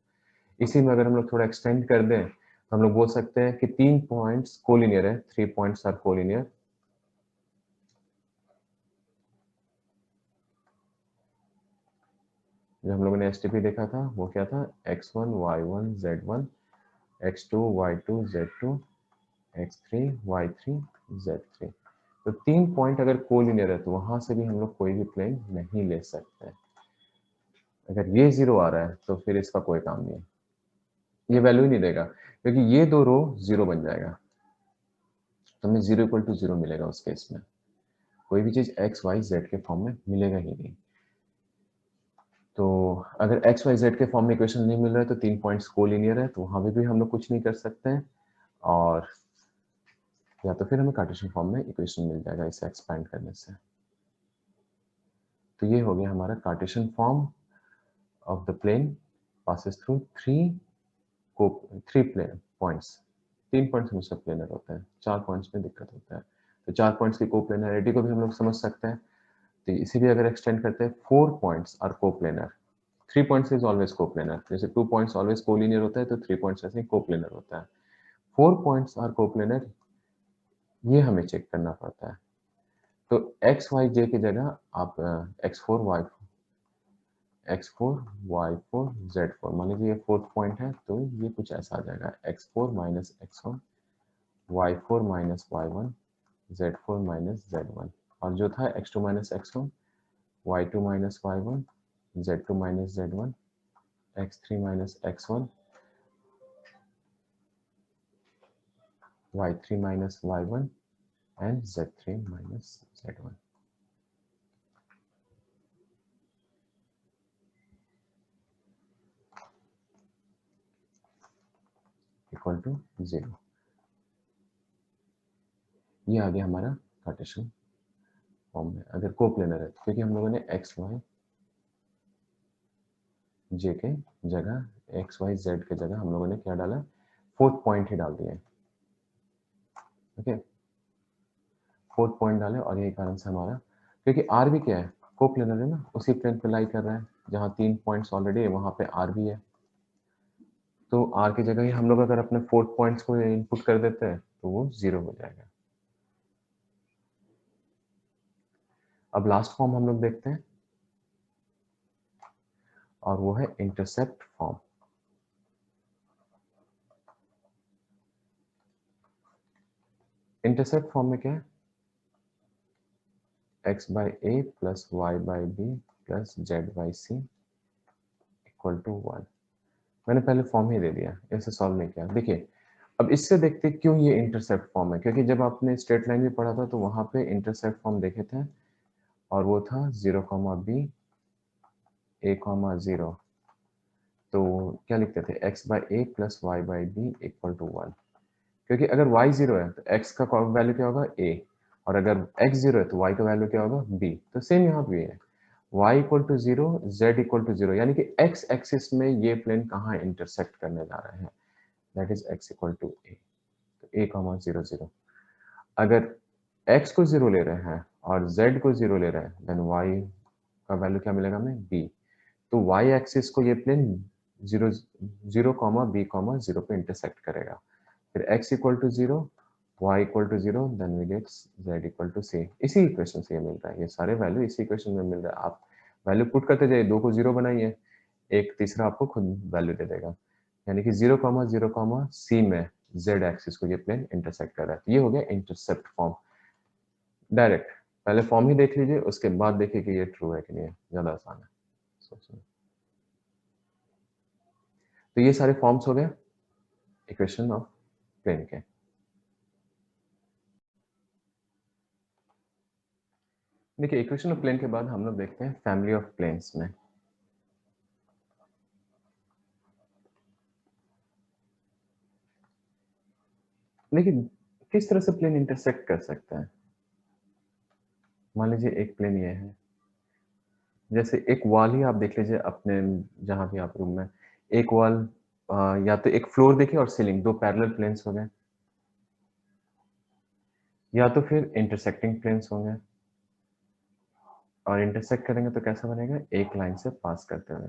इसी में अगर हम लोग थोड़ा एक्सटेंड कर दें तो हम लोग बोल सकते हैं कि 3 पॉइंट्स कोलिनियर है, 3 पॉइंट्स आर कोलिनियर। जो हम लोगों ने STP देखा था वो क्या था, x1 y1 z1, x2 y2 z2, x3 y3 z3। तो 3 पॉइंट अगर कोलिनियर है तो वहां से भी हम लोग कोई भी प्लेन नहीं ले सकते। अगर ये 0 आ रहा है तो फिर इसका कोई काम नहीं है, ये वैल्यू ही नहीं देगा, क्योंकि ये दो रो 0 बन जाएगा, तो हमें 0 इक्वल टू 0 मिलेगा उस केस में। कोई भी चीज x y z के फॉर्म में मिलेगा ही नहीं। तो अगर x y z के फॉर्म में इक्वेशन नहीं मिल रहा है तो 3 पॉइंट्स कोलिनियर है, तो वहां भी हम लोग कुछ नहीं कर सकते हैं, और या तो फिर हमें कार्टेशियन फॉर्म में इक्वेशन मिल जाएगा इसे एक्सपेंड करने से। तो ये हो गया हमारा Cartesian form of the plane passes through three plane points. 3 points हमेशा प्लेनर होते हैं, 4 पॉइंट्स में दिक्कत होता है। तो 4 पॉइंट्स की कोप्लेनरिटी को भी हम लोग समझ सकते हैं। तो इसे भी अगर एक्सटेंड करते हैं, 4 points are coplanar, 3 points is always coplanar. जैसे 2 पॉइंट्स ऑलवेज कोलिनियर होता है, तो 3 पॉइंट्स ऐसे ही कोप्लेनर होता है। 4 पॉइंट्स आर कोप्लेनर, ये हमें चेक करना पड़ता है। तो एक्स वाई जे की जगह आप x4 y4 z4, मान लीजिए ये 4th पॉइंट है, तो ये कुछ ऐसा आ जाएगा, x4 minus x1, y4 minus y1, z4 minus z1, और जो था x2 minus x1, y2 minus y1, z2 minus z1, x3 minus x1, y3 minus y1 and z3 minus z1। Equal to 0। ये आ गया हमारा कार्टेशियन फॉर्म में अगर coplanar है, क्योंकि हम लोगों ने एक्स वाई जे के जगह एक्स वाई जेड के जगह हम लोगों ने क्या डाला, फोर्थ पॉइंट ही डाल दिया। ओके, फोर्थ पॉइंट डाले और यही कारण से हमारा, क्योंकि आर भी क्या है, कोप्लेनर है ना, उसी प्लेन पे लाई कर रहा है, जहाँ 3 पॉइंट्स ऑलरेडी है वहां पे आर भी है, तो आर की जगह ही हम लोग अगर अपने फोर्थ पॉइंट्स को इनपुट कर देते हैं तो वो 0 हो जाएगा। अब लास्ट फॉर्म हम लोग देखते हैं और वो है इंटरसेप्ट फॉर्म। इंटरसेप्ट फॉर्म में क्या है, x by a plus y by b plus z by c equal to 1। मैंने पहले फॉर्म ही दे दिया, इसे सॉल्व नहीं किया। देखिए अब इससे देखते क्यों ये इंटरसेप्ट फॉर्म है, क्योंकि जब आपने स्ट्रेट लाइन भी पढ़ा था तो वहां पे इंटरसेप्ट फॉर्म देखे थे और वो था 0, b a, 0। तो क्या लिखते थे, x by a plus y by b equal to 1, क्योंकि अगर y 0 है तो x का वैल्यू क्या होगा a, और अगर x 0 है तो y का वैल्यू क्या होगा b। तो सेम यहाँ पे है, y equal to 0, z equal to 0, यानी कि x एक्सिस में ये प्लेन कहाँ इंटरसेक्ट करने जा रहे हैं, that is x equal to a। तो a, 0, 0। अगर x को 0 ले रहे हैं और z को 0 ले रहे हैं, देन y का वैल्यू क्या मिलेगा हमें, b। तो y एक्सिस को ये प्लेन 0, 0, b, 0 पे इंटरसेक्ट करेगा। फिर x equal to 0, y equal to 0, then we get z equal to c। इसी इक्वेशन से ये मिल रहा है, ये सारे वैल्यू इसी इक्वेशन में मिल रहा है। आप वैल्यू पुट करते जाइए, 2 को 0 बनाइए, एक तीसरा आपको खुद वैल्यू दे देगा, यानी कि 0, 0, c में z एक्सिस को ये प्लेन इंटरसेक्ट कर रहा है। ये हो गया इंटरसेप्ट फॉर्म। डायरेक्ट पहले फॉर्म ही देख लीजिए, उसके बाद देखिए कि ये ट्रू है कि नहीं है, ज्यादा आसान है सोचना। तो ये सारे फॉर्म्स हो गए इक्वेशन ऑफ प्लेन के। देखिए इक्वेशन ऑफ प्लेन के बाद हम लोग देखते हैं फैमिली ऑफ प्लेन्स में। लेकिन किस तरह से प्लेन इंटरसेक्ट कर सकता है, मान लीजिए एक प्लेन ये है, जैसे एक वॉल ही आप देख लीजिए अपने जहां भी आप रूम में, एक वॉल या तो एक फ्लोर देखिए और सीलिंग, दो पैरेलल प्लेन्स हो गए, या तो फिर इंटरसेक्टिंग प्लेन्स होंगे, और इंटरसेक्ट करेंगे तो कैसा बनेगा, एक लाइन से पास करते हुए,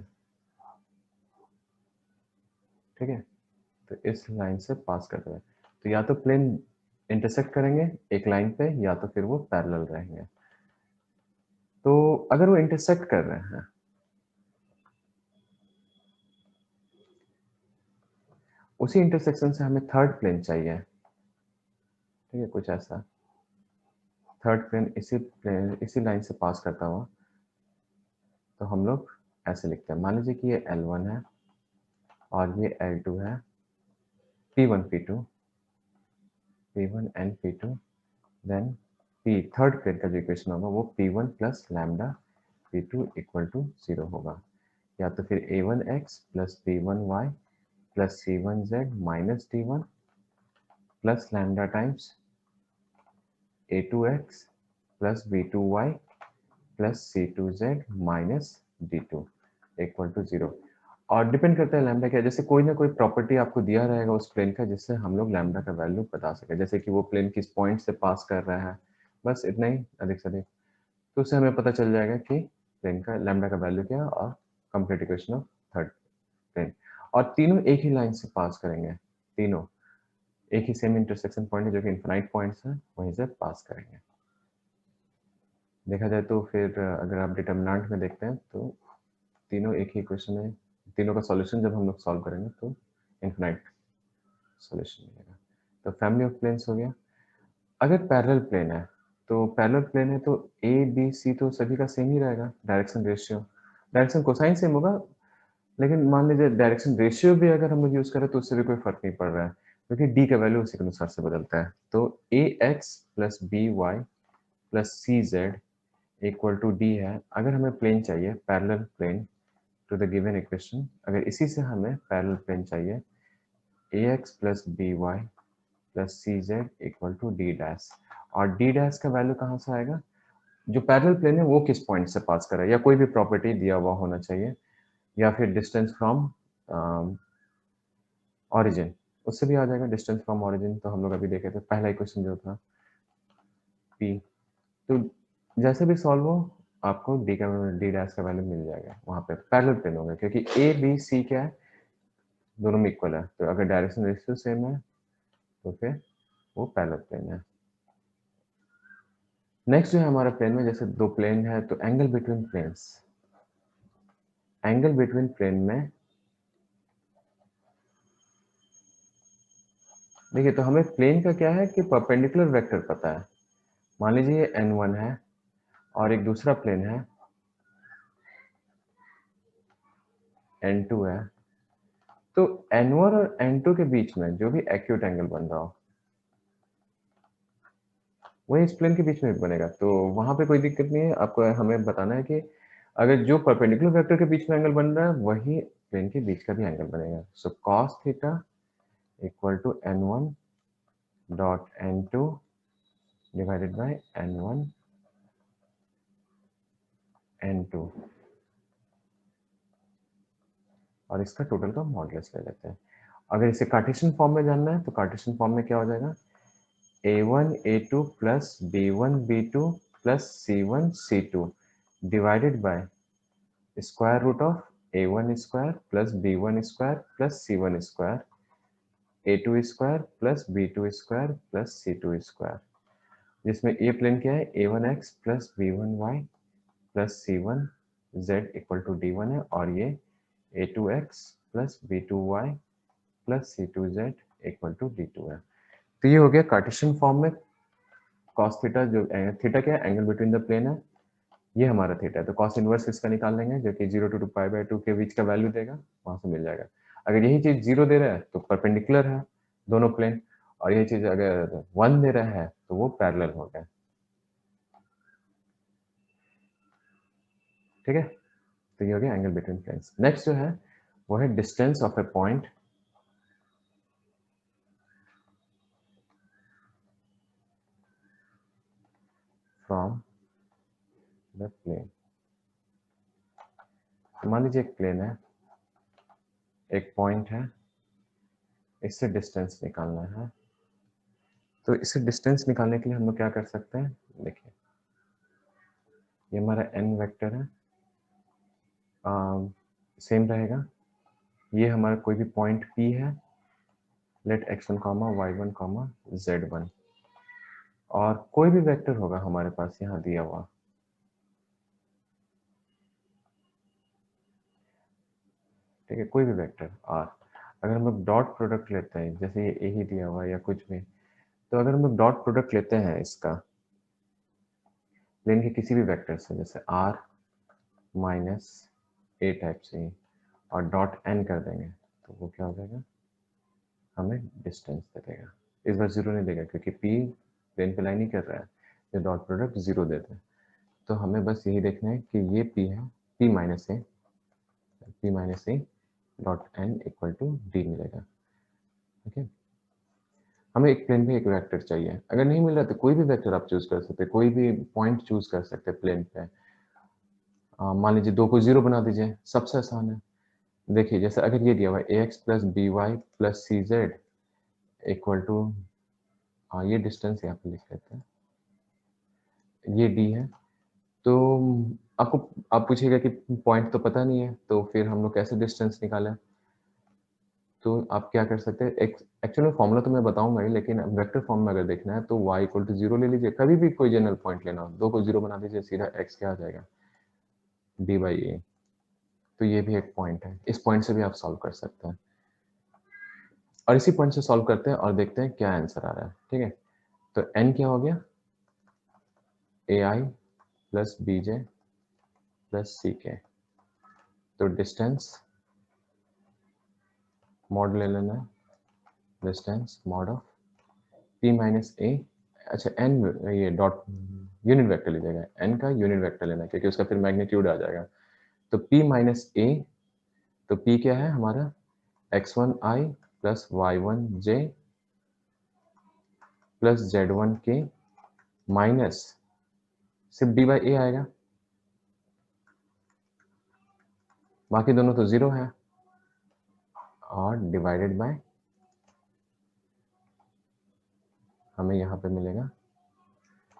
ठीक है। तो इस लाइन से पास करते हुए, तो या तो प्लेन इंटरसेक्ट करेंगे एक लाइन पे, या तो फिर वो पैरेलल रहेंगे। तो अगर वो इंटरसेक्ट कर रहे हैं, उसी इंटरसेक्शन से हमें थर्ड प्लेन चाहिए, ठीक है, कुछ ऐसा थर्ड प्लेन इसी लाइन से पास करता हुआ, तो हम लोग ऐसे लिखते हैं, मान लीजिए कि ये L1 है और ये L2 है, P1 P2 P1 and P2, then P third plane का जो इक्वेशन होगा वो P1 plus lambda P2 equal to 0 होगा, या तो फिर A1x plus B1y plus C1z minus D1 plus lambda times A2x plus B2y plus C2z minus D2 equal to 0। और depend करता है लैम्डा क्या, जैसे कोई ना कोई प्रॉपर्टी आपको दिया रहेगा उस प्लेन का, जिससे हम लोग लैम्डा का वैल्यू बता सके, जैसे कि वो प्लेन किस पॉइंट से पास कर रहा है, बस इतना ही, अधिक से अधिक। तो उससे हमें पता चल जाएगा कि प्लेन का लैम्डा का वैल्यू क्या है, और complete equation of third plane. और तीनों एक ही लाइन से पास करेंगे, तीनों एक ही सेम इंटरसेक्शन पॉइंट है जो कि इनफाइनाइट पॉइंट्स हैं, वहीं से पास करेंगे। देखा जाए तो फिर अगर आप डिटर्मिनेंट में देखते हैं तो तीनों एक ही इक्वेशन है, तीनों का सॉल्यूशन जब हम लोग सॉल्व करेंगे तो इनफिनाइट सॉल्यूशन मिलेगा। तो फैमिली ऑफ प्लेन्स हो गया। अगर पैरेलल प्लेन है, तो पैरेलल प्लेन है तो ए बी सी तो सभी का सेम ही रहेगा, direction ratio, direction cosine same होगा, लेकिन मान लीजिए डायरेक्शन रेशियो भी अगर हम लोग यूज करें तो उससे भी कोई फर्क नहीं पड़ रहा है, क्योंकि डी का वैल्यू उसी के अनुसार से बदलता है। तो a x plus b y plus c z equal to d है। अगर हमें प्लेन चाहिए parallel plane to the given equation, अगर इसी से हमें पैरेलल प्लेन चाहिए ax plus by plus cz equal to d dash, और d डैश का वैल्यू कहाँ से आएगा, जो पैरेलल प्लेन है वो किस पॉइंट से पास कर रहा है, या कोई भी प्रॉपर्टी दिया हुआ होना चाहिए, या फिर डिस्टेंस फ्रॉम ऑरिजिन, उससे भी आ जाएगा डिस्टेंस फ्रॉम ऑरिजिन। तो हम लोग अभी देखे थे पहला इक्वेशन जो था p, तो जैसे भी सॉल्व हो आपको डी डैश का वैल्यू मिल जाएगा, वहाँ पे पैरेलल प्लेन होगा क्योंकि ए बी सी क्या है, दोनों में इक्वल है, तो अगर डायरेक्शन रेशियो सेम है तो फिर वो पैरेलल प्लेन है। नेक्स्ट जो है हमारा प्लेन में, जैसे दो प्लेन है तो angle between planes, angle between plane में देखिए, तो हमें प्लेन का क्या है कि परपेंडिकुलर वेक्टर पता है। मान लीजिए n1 है और एक दूसरा प्लेन है n2 है, तो n1 और n2 के बीच में जो भी एक्यूट एंगल बन रहा हो वही इस प्लेन के बीच में भी बनेगा, तो वहां पे कोई दिक्कत नहीं है। आपको हमें बताना है कि अगर जो परपेंडिकुलर वेक्टर के बीच में एंगल बन रहा है वही प्लेन के बीच का भी एंगल बनेगा। So cos theta equal to n1 dot n2 divided by n1 n2, और इसका टोटल का मॉडुलस ले लेते हैं। अगर इसे कार्टेशियन फॉर्म में जानना है तो कार्टेशियन फॉर्म में क्या हो जाएगा, a1 a2 plus b1 b2 plus c1 c2 divided by square root of a1 square plus b1 square plus c1 square, a2 square plus b2 square plus c2 square, जिसमें ये plane क्या है, a1x plus b1y plus c1z equal to d1 है, और ये a2x plus b2y plus c2z equal to d2 है। तो ये हो गया कार्टेशियन फॉर्म में cos थीटा, जो थीटा क्या है, एंगल बिटवीन द प्लेन है, ये हमारा थीटा है, तो cos इनवर्स इसका निकाल लेंगे जो कि 0 to पाई बाय 2 के बीच का वैल्यू देगा, वहां से मिल जाएगा। अगर यही चीज 0 दे रहा है तो परपेंडिकुलर है दोनों प्लेन, और यही चीज अगर 1 दे रहा है तो वो पैरेलल हो गया। ठीक है, तो ये हो गया एंगल बिटवीन प्लेन्स। नेक्स्ट जो है वो है distance of a point from the plane. मान लीजिए एक प्लेन है, एक पॉइंट है, इससे डिस्टेंस निकालना है, तो इससे डिस्टेंस निकालने के लिए हम लोग क्या कर सकते हैं, देखिए ये हमारा n वेक्टर है, सेम रहेगा, ये हमारा कोई भी पॉइंट P है, let x1 comma y1 comma z1, और कोई भी वेक्टर होगा हमारे पास यहाँ दिया हुआ, ठीक है, कोई भी वेक्टर r। अगर हम लोग डॉट प्रोडक्ट लेते हैं, जैसे ये a ही दिया हुआ है या कुछ भी, तो अगर हम लोग डॉट प्रोडक्ट लेते हैं इसका प्लेन के किसी भी वेक्टर से, जैसे r माइनस a टाइप से, और डॉट n कर देंगे, तो वो क्या हो जाएगा, हमें डिस्टेंस दे देगा। इस बार जीरो नहीं देगा क्योंकि p प्लेन पे लाइन नहीं कर रहा है, ये डॉट प्रोडक्ट जीरो देते हैं। तो हमें बस यही देखना है कि ये p है, p minus a dot n equal to d मिलेगा। ओके, हमें एक प्लेन पे एक वेक्टर चाहिए, अगर नहीं मिल रहा तो कोई भी वेक्टर आप चूज कर सकते हैं, कोई भी पॉइंट चूज कर सकते हैं प्लेन पे। मान लीजिए 2 को 0 बना दीजिए, सबसे आसान है। देखिए जैसे अगर ये दिया हुआ है ax plus b y plus c z equal to, ये डिस्टेंस यहाँ पे लिख लेते हैं, ये d है, तो आपको आप पूछिएगा कि पॉइंट तो पता नहीं है तो फिर हम लोग कैसे डिस्टेंस निकालें। तो आप क्या कर सकते हैं, एक्चुअली फॉर्मूला तो मैं बताऊंगा ही, लेकिन वेक्टर फॉर्म में अगर देखना है तो y इक्वल टू 0 ले लीजिए, कभी भी कोई जनरल पॉइंट लेना हो, 2 को 0 बना दीजिए, सीधा x क्या आ जाएगा, d बाई ए। तो ये भी एक पॉइंट है, इस पॉइंट से भी आप सॉल्व कर सकते हैं, और इसी पॉइंट से सॉल्व करते हैं और देखते हैं क्या आंसर आ रहा है। ठीक है, तो n क्या हो गया, a i plus b j plus c k, तो डिस्टेंस मॉड ले लेना है, distance mod of p minus a, अच्छा n ये डॉट यूनिट वेक्टर लीजिएगा, n का यूनिट वेक्टर लेना है क्योंकि उसका फिर मैग्नीट्यूड आ जाएगा। तो p माइनस ए, तो p क्या है हमारा x1 i plus y1j plus z1k minus सिर्फ डी बाई ए आएगा, बाकी दोनों तो जीरो है, और डिवाइडेड बाय हमें यहाँ पे मिलेगा,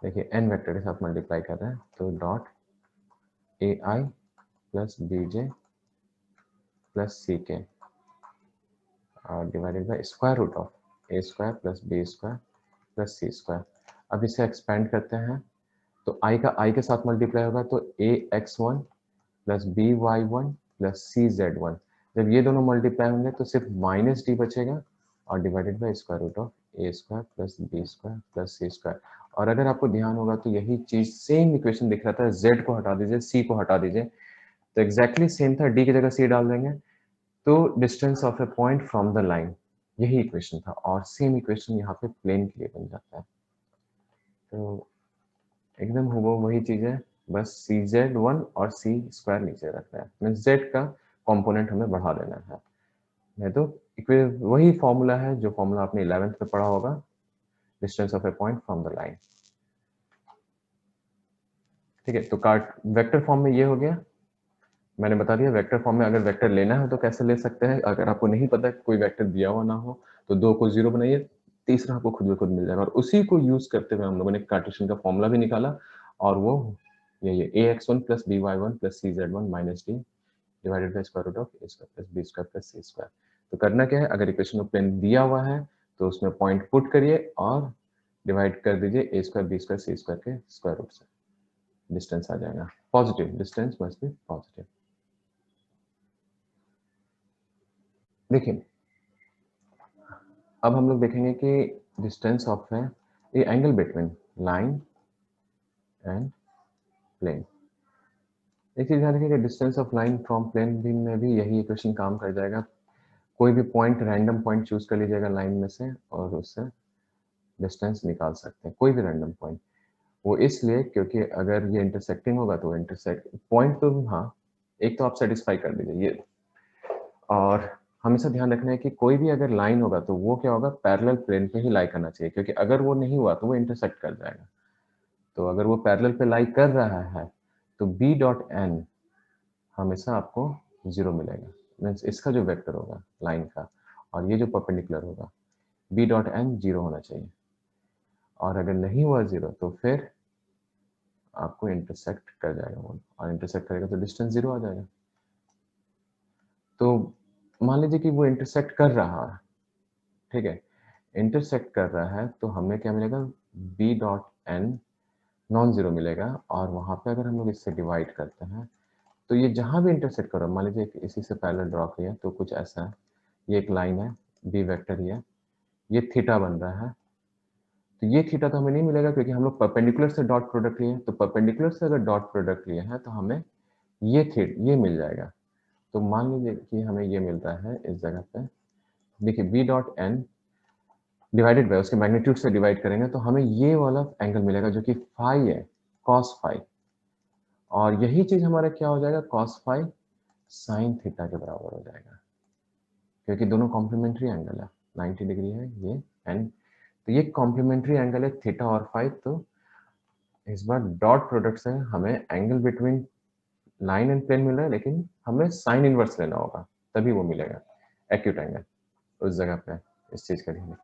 देखिए n वेक्टर के साथ मल्टीप्लाई कर रहे हैं तो dot a i plus b j plus c k और divided by square root of a square plus b square plus c square. अब इसे एक्सपेंड करते हैं तो i का i के साथ मल्टीप्लाई होगा तो a x one plus b y one plus c z one. जब ये दोनों मल्टीप्लाई होंगे तो सिर्फ माइनस डी बचेगा और divided by square root of a square plus b square plus c square. और अगर आपको ध्यान होगा तो यही चीज सेम इक्वेशन दिख रहा था, z को हटा दीजिए, c को हटा दीजिए, तो एग्जैक्टली सेम था, d की जगह c डाल देंगे तो distance of a point from the line, यही इक्वेशन था। और सेम इक्वेशन यहाँ पे प्लेन के लिए बन जाता है, तो एकदम हुबहू वही चीज है, बस सी जेड वन और सी स्क्वायर नीचे रखना है, मीन्स जेड का कंपोनेंट हमें बढ़ा देना है। नहीं तो वही फॉर्मूला है जो फॉर्मूला आपने 11th में पढ़ा होगा, distance of a point from the line. ठीक है, तो कार्ट वेक्टर फॉर्म में ये हो गया, मैंने बता दिया वेक्टर फॉर्म में अगर वेक्टर लेना है तो कैसे ले सकते हैं। अगर आपको नहीं पता कोई वेक्टर दिया हुआ ना हो तो 2 को 0 बनाइए, तीसरा आपको खुद ब खुद मिल जाएगा। और उसी को यूज करते हुए हम लोगों ने कार्टेशियन का फॉर्मूला भी निकाला, और वो ये a x one plus b y one plus c z one minus d divided by square root of a square plus b square plus c square. तो करना क्या है, अगर इक्वेशन में प्लेन दिया हुआ है तो उसमें पॉइंट पुट करिए और डिवाइड कर दीजिए ए square b square c square के स्क्वायर रूट से, डिस्टेंस आ जाएगा। Positive distance must be positive. देखिए अब हम लोग देखेंगे कि डिस्टेंस ऑफ है ये angle between line and plane. एक चीज ध्यान रखिएगा, distance of line from plane भी में भी यही इक्वेशन काम कर जाएगा। कोई भी पॉइंट रैंडम पॉइंट चूज कर लीजिएगा लाइन में से और उससे डिस्टेंस निकाल सकते हैं, कोई भी रैंडम पॉइंट। वो इसलिए क्योंकि अगर ये इंटरसेक्टिंग होगा तो इंटरसेक्ट पॉइंट तो हाँ एक तो आप सेटिस्फाई कर दीजिए ये, और हमेशा ध्यान रखना है कि कोई भी अगर लाइन होगा तो वो क्या होगा, पैरेलल प्लेन पे ही लाई करना चाहिए, क्योंकि अगर वो नहीं हुआ तो वो इंटरसेक्ट कर जाएगा। तो अगर वो पैरेलल पे लाई कर रहा है तो बी डॉट एन हमेशा आपको 0 मिलेगा, मीन्स इसका जो वेक्टर होगा लाइन का और ये जो परपेंडिकुलर होगा बी डॉट एन 0 होना चाहिए। और अगर नहीं हुआ 0 तो फिर आपको इंटरसेक्ट कर जाएगा वो, और इंटरसेक्ट करेगा तो डिस्टेंस 0 आ जाएगा। तो मान लीजिए कि वो इंटरसेक्ट कर रहा है, ठीक है, इंटरसेक्ट कर रहा है तो हमें क्या मिलेगा, b dot n non zero मिलेगा। और वहां पे अगर हम लोग इससे डिवाइड करते हैं तो ये जहां भी इंटरसेक्ट कर रहा है, मान लीजिए इसी से पैरेलल ड्रॉ किया तो कुछ ऐसा है, ये एक लाइन है बी वेक्टर, ये थीटा बन रहा है, तो ये थीटा तो हमें नहीं मिलेगा क्योंकि हम लोग परपेंडिकुलर से डॉट प्रोडक्ट लिए, तो परपेंडिकुलर से अगर डॉट प्रोडक्ट लिए हैं तो हमें ये मिल जाएगा। तो मान लीजिए कि हमें ये मिल रहा है इस जगह पे, देखिए b dot n divided by उसके मैग्नीट्यूड से डिवाइड करेंगे तो हमें ये वाला एंगल मिलेगा जो कि फाई है, कॉस फाई। और यही चीज हमारा क्या हो जाएगा, कॉस फाई साइन थीटा के बराबर हो जाएगा, क्योंकि दोनों कॉम्प्लीमेंट्री एंगल है, 90 डिग्री है ये एंड, तो ये कॉम्प्लीमेंट्री एंगल है थीटा और फाई। तो इस बार डॉट प्रोडक्ट से हमें angle between line and plane मिल रहा है, लेकिन हमें साइन इनवर्स लेना होगा तभी वो मिलेगा एक्यूट एंगल उस जगह पे, इस चीज का ध्यान